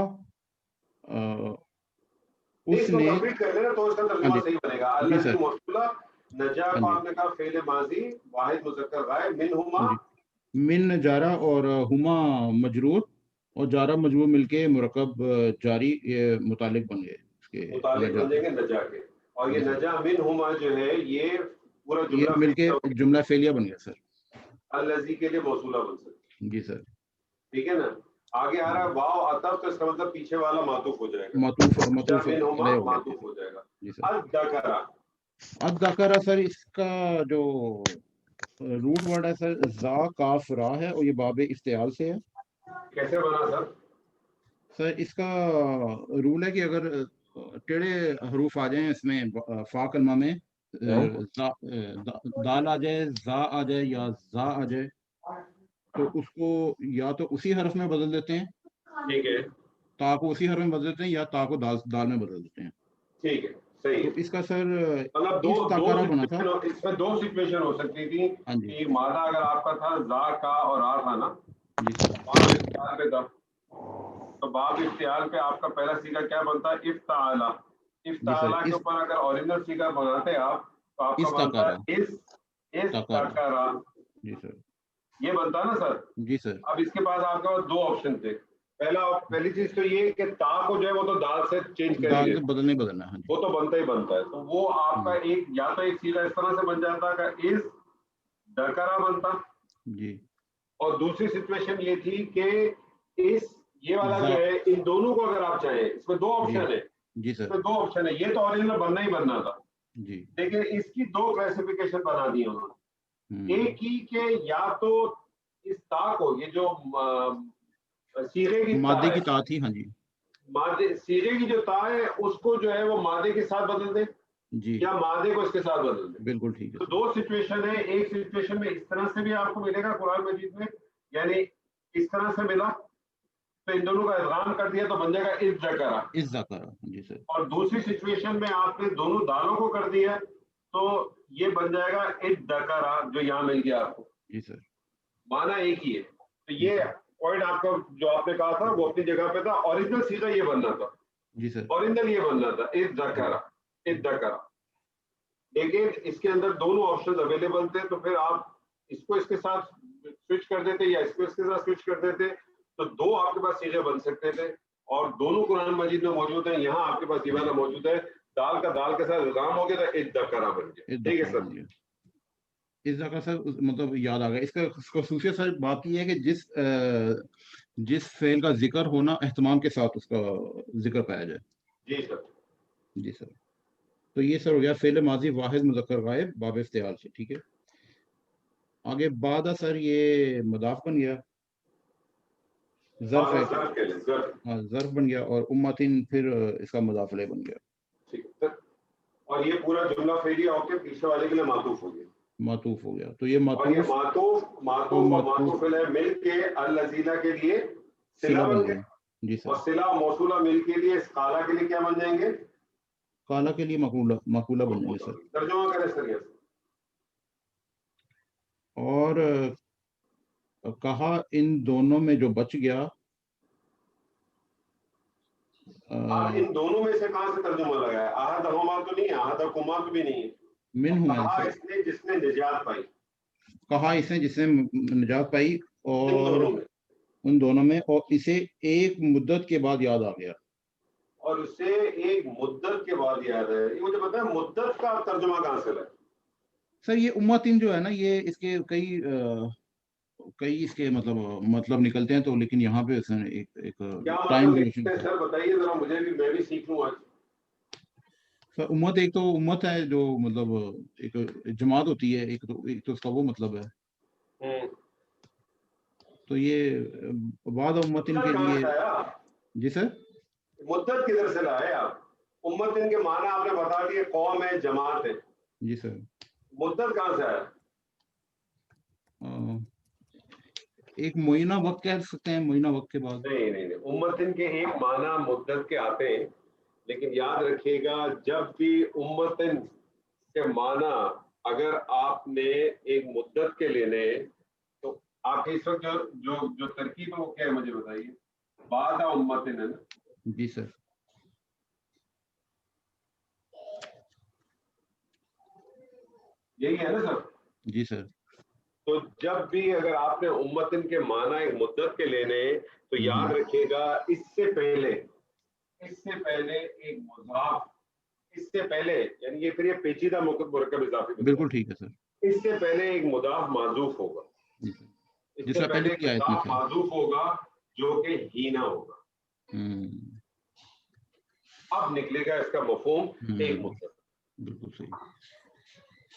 [SPEAKER 8] اس
[SPEAKER 1] کو
[SPEAKER 8] نے.
[SPEAKER 1] کمپلیٹ کر لینا تو اس کا
[SPEAKER 8] ہاں
[SPEAKER 1] ترجمہ
[SPEAKER 8] جی
[SPEAKER 1] صحیح بنے گا.
[SPEAKER 8] جی
[SPEAKER 1] اللہ
[SPEAKER 8] سر.
[SPEAKER 1] کی موصولہ نجا
[SPEAKER 8] ہاں
[SPEAKER 1] کو
[SPEAKER 8] جی
[SPEAKER 1] آپ نے کہا فعل ماضی واحد مذکر غائب، منہما
[SPEAKER 8] ہاں جی. من جارا اور ہما مجرور اور جارا مجرور مل کے مرکب جاری یہ متعلق بن گئے اس کے
[SPEAKER 1] متعلق
[SPEAKER 8] نجا
[SPEAKER 1] بن جائیں گے نجا کے. اور یہ
[SPEAKER 8] جی سر.
[SPEAKER 1] نجا منہما جو ہے یہ پورا
[SPEAKER 8] یہ
[SPEAKER 1] جملہ
[SPEAKER 8] مل کے
[SPEAKER 1] فعلیہ ہو گیا.
[SPEAKER 8] جملہ فعلیہ بن گیا سر.
[SPEAKER 1] الذی کے لیے موصولہ بن سکتا ہے.
[SPEAKER 8] جی سر.
[SPEAKER 1] ٹھیک ہے نا. آگے آ رہا ہے واو عطف، تو اس کا مطلب پیچھے والا معطوف ہو جائے گا.
[SPEAKER 8] معطوف
[SPEAKER 1] نجا
[SPEAKER 8] علیہ
[SPEAKER 1] منہما
[SPEAKER 8] ہو گیا.
[SPEAKER 1] معطوف ہو جائے گا.
[SPEAKER 8] جی سر.
[SPEAKER 1] الذکرہ،
[SPEAKER 8] الذکر سر اس کا جو روٹ ورڈ ہے سر زا کاف را ہے اور یہ باب افتعال سے ہے.
[SPEAKER 1] کیسے بنا سر؟
[SPEAKER 8] سر اس کا رول ہے کہ اگر ٹیڑھے حروف آ جائیں اس میں فا کلمہ میں دال آ جائے، زا آ جائے یا زا آ جائے تو اس کو یا تو اسی حرف میں بدل دیتے ہیں،
[SPEAKER 1] ٹھیک ہے.
[SPEAKER 8] تا کو اسی حرف میں بدل دیتے ہیں، یا تا کو دال میں بدل دیتے ہیں.
[SPEAKER 1] ٹھیک ہے، صحیح
[SPEAKER 8] تو
[SPEAKER 1] ہے.
[SPEAKER 8] اس کا سر
[SPEAKER 1] مطلب
[SPEAKER 8] اس تاکارہ بنا تھا.
[SPEAKER 1] اس میں دو سچویشن ہو سکتی تھی
[SPEAKER 8] ہاں جی
[SPEAKER 1] کہ مادہ اگر آپ کا تھا زا کا اور آ تھا نا،
[SPEAKER 8] جی سر.
[SPEAKER 1] باب افتعال پہ تھا، تو باب افتعال پہ آپ کا پہلا سیگا کیا بنتا ہے؟ افتعالا.
[SPEAKER 8] جی سر.
[SPEAKER 1] افتعالا کے
[SPEAKER 8] اس
[SPEAKER 1] اوپر اگر اوریجنل سیگا بناتے آپ تو آپ کا
[SPEAKER 8] اس
[SPEAKER 1] بنتا
[SPEAKER 8] تاکارہ
[SPEAKER 1] ہے اس
[SPEAKER 8] تاکارہ.
[SPEAKER 1] تاکارا.
[SPEAKER 8] جی سر.
[SPEAKER 1] یہ بنتا نا سر.
[SPEAKER 8] جی سر.
[SPEAKER 1] اب اس کے پاس آپ کے پاس دو آپشن تھے. پہلی چیز تو یہ کہ تا کو جو ہے وہ تو دال سے چینج کر ہی
[SPEAKER 8] دال سے
[SPEAKER 1] دیتے،
[SPEAKER 8] بدلنا. ہاں جی.
[SPEAKER 1] وہ تو بنتا ہی بنتا ہے. تو وہ آپ کا ایک یا تو ایک سیدھا اس طرح سے بن جاتا کہ اس ڈکرا بنتا،
[SPEAKER 8] جی.
[SPEAKER 1] اور دوسری سچویشن یہ تھی کہ اس یہ والا
[SPEAKER 8] زا.
[SPEAKER 1] جو ہے ان دونوں کو اگر آپ چاہیں، اس میں دو
[SPEAKER 8] جی
[SPEAKER 1] آپشن ہے.
[SPEAKER 8] جی
[SPEAKER 1] اس
[SPEAKER 8] سر.
[SPEAKER 1] میں دو آپشن ہے. یہ تو اوریجنل بننا ہی بننا تھا،
[SPEAKER 8] جی.
[SPEAKER 1] لیکن اس کی دو کلاسیفیکیشن بنا دی انہوں نے. ایک ہی کہ یا تو اس تا کو، یہ جو سیغے کی تا
[SPEAKER 8] مادے
[SPEAKER 1] ہے،
[SPEAKER 8] کی تا تھی. ہاں جی.
[SPEAKER 1] مادے سیغے کی جو تا ہے اس کو جو ہے وہ مادے کے ساتھ بدل دیں
[SPEAKER 8] جی
[SPEAKER 1] یا مادے کو اس کے ساتھ بدل دیں.
[SPEAKER 8] بالکل ٹھیک ہے
[SPEAKER 1] تو
[SPEAKER 8] سر.
[SPEAKER 1] دو سچویشن ہے. ایک سچویشن میں اس طرح سے بھی آپ کو ملے گا قرآن مجید میں، یعنی اس طرح سے ملا تو ان دونوں کا ادغام کر دیا تو بن جائے گا اس ذکرہ.
[SPEAKER 8] اس ذکر. جی سر.
[SPEAKER 1] اور دوسری سچویشن میں آپ نے دونوں دالوں کو کر دیا تو یہ بن جائے گا اس ذکرہ، جو یہاں مل گیا آپ کو.
[SPEAKER 8] جی سر.
[SPEAKER 1] معنی ایک ہی ہے. تو یہ پوائنٹ آپ کا جو آپ نے کہا تھا وہ اپنی جگہ پہ تھا. اوریجنل سیدھا یہ بننا تھا،
[SPEAKER 8] جی سر.
[SPEAKER 1] اوریجنل یہ بننا تھا اس ذکرہ، اس ذکرہ. لیکن اس کے اندر دونوں آپشن اویلیبل تھے، تو پھر آپ اس کو اس کے ساتھ سوئچ کر دیتے یا اس کو اس کے ساتھ سوئچ کر دیتے تو دو آپ کے پاس چیزیں بن سکتے تھے. اور دونوں قرآن مجید میں موجود ہیں. یہاں آپ کے پاس یہ والا موجود ہے دال کا دال کے ساتھ الزام ہو گیا تو ادکرا بن گیا. ٹھیک ہے سر.
[SPEAKER 8] اس کا سر مطلب یاد آ گیا. اس کا خصوصیت سر بات یہ ہے کہ جس فعل کا ذکر ہونا اہتمام کے ساتھ اس کا ذکر پایا جائے.
[SPEAKER 1] جی سر.
[SPEAKER 8] جی سر. تو یہ سر ہو گیا فعل ماضی واحد مذکر غائب باب افتعال سے. ٹھیک ہے. آگے بعد سر یہ مضاف بن گیا, ظرف ہے, ہاں ظرف بن گیا, اور امتن پھر اس کا مضاف الیہ بن گیا.
[SPEAKER 1] ٹھیک ہے. اور یہ پورا جملہ فعلیہ ہو کے پیچھے والے کے لیے معطوف ہو گیا.
[SPEAKER 8] معطوف ہو گیا. تو یہ
[SPEAKER 1] معطوف الیہ مل کے الذین کے لیے صلہ بن گئے.
[SPEAKER 8] جی سر.
[SPEAKER 1] اور صلہ موصولہ مل کے لیے اس قالا کے لیے کیا بن جائیں گے؟
[SPEAKER 8] قالا کے لیے مقولہ بن جائیں گے سر.
[SPEAKER 1] ترجمہ کریں سر.
[SPEAKER 8] اور کہا ان دونوں میں جو بچ گیا,
[SPEAKER 1] ان دونوں میں سے کہاں سے ترجمہ لگا ہے؟ احدہما تو نہیں ہے, احدکما تو بھی نہیں ہے.
[SPEAKER 8] منہما
[SPEAKER 1] کہا اس نے جس نے نجات پائی,
[SPEAKER 8] کہا اس نے جس نے نجات پائی اور ان دونوں میں, اور اسے ایک مدت کے بعد یاد آ گیا.
[SPEAKER 1] اور اسے ایک مدت کے بعد یاد ہے. یہ مجھے پتا ہے مدت کا ترجمہ کہاں سے لگا
[SPEAKER 8] سر. یہ امتن جو ہے نا, یہ اس کے کئی اس کے مطلب نکلتے ہیں, تو لیکن یہاں پہ اس نے ایک ٹائم ڈیوریشن.
[SPEAKER 1] سر بتائیے ذرا مجھے بھی, میں بھی سیکھ لوں آج.
[SPEAKER 8] سر امت ایک تو امت ہے جو مطلب ایک جماعت ہوتی ہے, ایک تو اس کا وہ مطلب ہے. تو یہ بعد امتن کے لیے. جی سر.
[SPEAKER 1] مدت کدھر سے لائے آپ؟ امتن کے معنی آپ نے بتا دیے, قوم ہے, جماعت ہے.
[SPEAKER 8] جی سر.
[SPEAKER 1] مدت کہاں سے آیا؟
[SPEAKER 8] ایک معینہ وقت کہہ سکتے ہیں, معینہ وقت کے بعد.
[SPEAKER 1] نہیں, امتن کے ایک معنی مدت کے آتے ہیں, لیکن یاد رکھیے گا جب بھی امتن کے معنی اگر آپ نے ایک مدت کے لینے, تو آپ اس وقت جو ترکیب ہے وہ کیا ہے مجھے بتائیے. بعد امتن ہے نا.
[SPEAKER 8] جی سر.
[SPEAKER 1] یہی ہے نا سر.
[SPEAKER 8] جی سر.
[SPEAKER 1] تو جب بھی اگر آپ نے امتن کے معنی ایک مدت کے لینے, تو یاد رکھیے گا اس سے پہلے ایک مضاف, اس سے پہلے یعنی یہ پھر یہ پیچیدہ مرکب اضافی.
[SPEAKER 8] بالکل ٹھیک ہے سر.
[SPEAKER 1] اس سے پہلے ایک مضاف معذوف ہوگا. اس سے پہلے ایک مضاف معذوف ہوگا جو کہ ہینا ہوگا. اب نکلے گا اس کا مفہوم ایک مدت.
[SPEAKER 8] بالکل صحیح.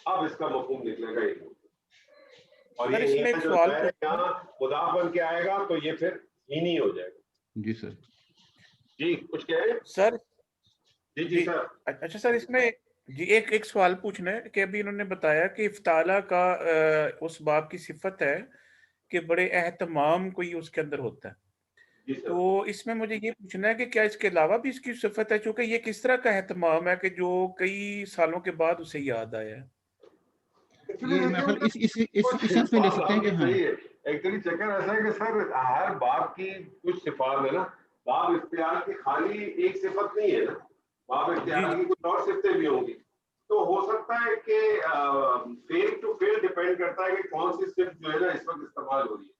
[SPEAKER 1] اب اس کا مفہوم نکلے گا ایک مدت. اور
[SPEAKER 5] سر اس میں ایک
[SPEAKER 1] جو
[SPEAKER 5] سوال
[SPEAKER 1] مضاف بن کے آئے گا تو یہ پھر ہینی ہو جائے گا.
[SPEAKER 8] جی سر.
[SPEAKER 1] جی کچھ کہہ رہے
[SPEAKER 5] سر؟
[SPEAKER 1] جی سر.
[SPEAKER 5] اچھا سر, اس میں جی ایک سوال پوچھنا ہے کہ ابھی انہوں نے بتایا کہ افتعالہ کا اس باب کی صفت ہے کہ بڑے اہتمام کوئی اس کے اندر ہوتا ہے. تو اس میں مجھے یہ پوچھنا ہے کہ کیا اس کے علاوہ بھی اس کی صفت ہے, چونکہ یہ کس طرح کا اہتمام ہے کہ جو کئی سالوں کے بعد اسے یاد آیا ہے.
[SPEAKER 8] یہ مثلا اس سینس میں لے سکتے ہیں کہ ہاں
[SPEAKER 1] ایکچولی چکر ایسا ہے کہ سر ہر باب کی کچھ صفات ہے نا. باب افتعال کی خالی ایک صفت نہیں ہے نا, باب افتعال کی کچھ اور صفتیں بھی ہوں گی. تو ہو سکتا ہے کہ فیل ٹو فیل ڈیپینڈ کرتا ہے کہ کون سی صفت جو ہے نا اس وقت استعمال ہو رہی ہے.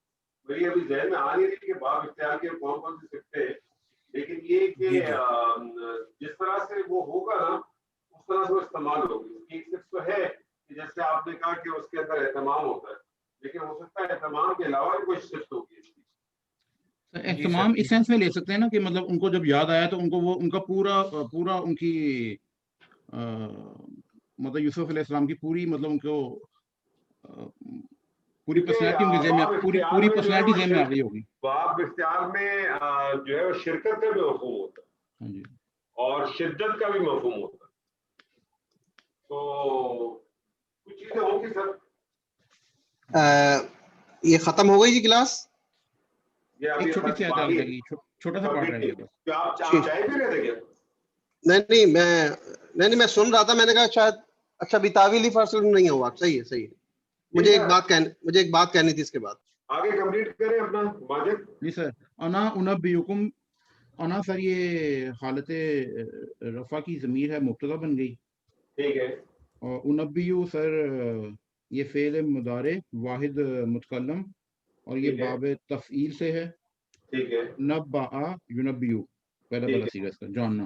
[SPEAKER 1] میری ابھی ذہن میں آ نہیں رہی کہ باب اختیار کے کون سی صفتیں ہیں, لیکن یہ کہ جس طرح سے وہ ہوگا نا اس طرح سے وہ استعمال ہوگی. ایک صفت تو ہے کہ جیسے آپ نے کہا کہ اس کے اندر اہتمام ہوتا ہے, لیکن ہو سکتا ہے اہتمام کے علاوہ بھی کوئی صفت ہوگی.
[SPEAKER 8] اہتمام اس سینس میں لے سکتے ہیں نا کہ مطلب ان کو جب یاد آیا تو ان کو وہ ان کا پورا ان کی مطلب یوسف علیہ السلام کی پوری مطلب ان کو پوری پرسنالٹی ان کے ذہن میں پوری پرسنالٹی ذہن میں آ گئی ہوگی.
[SPEAKER 1] باب اختیار میں جو ہے وہ شرکت کا بھی مفہوم ہوتا ہے اور شدت کا بھی مفہوم ہوتا ہے. تو کچھ چیزیں ہوں گی سر.
[SPEAKER 2] یہ ختم ہو گئی جی کلاس.
[SPEAKER 8] ایک چھوٹی سی آیت رہ گئی, چھوٹا سا پارٹ رہ گیا بس.
[SPEAKER 1] آپ چائے پی رہے تھے کیا؟
[SPEAKER 2] نہیں میں سن رہا تھا, میں نے کہا شاید اچھا بھی تعویلی فاصل نہیں ہوا. صحیح ہے. مجھے ایک بات کہنی تھی اس کے بعد.
[SPEAKER 1] آگے کمپلیٹ کریں اپنا ماجد.
[SPEAKER 8] جی سر. انا انبئکم, انا سر یہ حالت رفع کی ضمیر ہے, مبتدا بن گئی.
[SPEAKER 1] ٹھیک ہے.
[SPEAKER 8] اور انبیو سر یہ فعل مضارع واحد متکلم اور یہ باب تفعیل سے ہے.
[SPEAKER 1] ٹھیک ہے.
[SPEAKER 8] نبأ ینبئو پہلا صیغہ اس کا جاننا.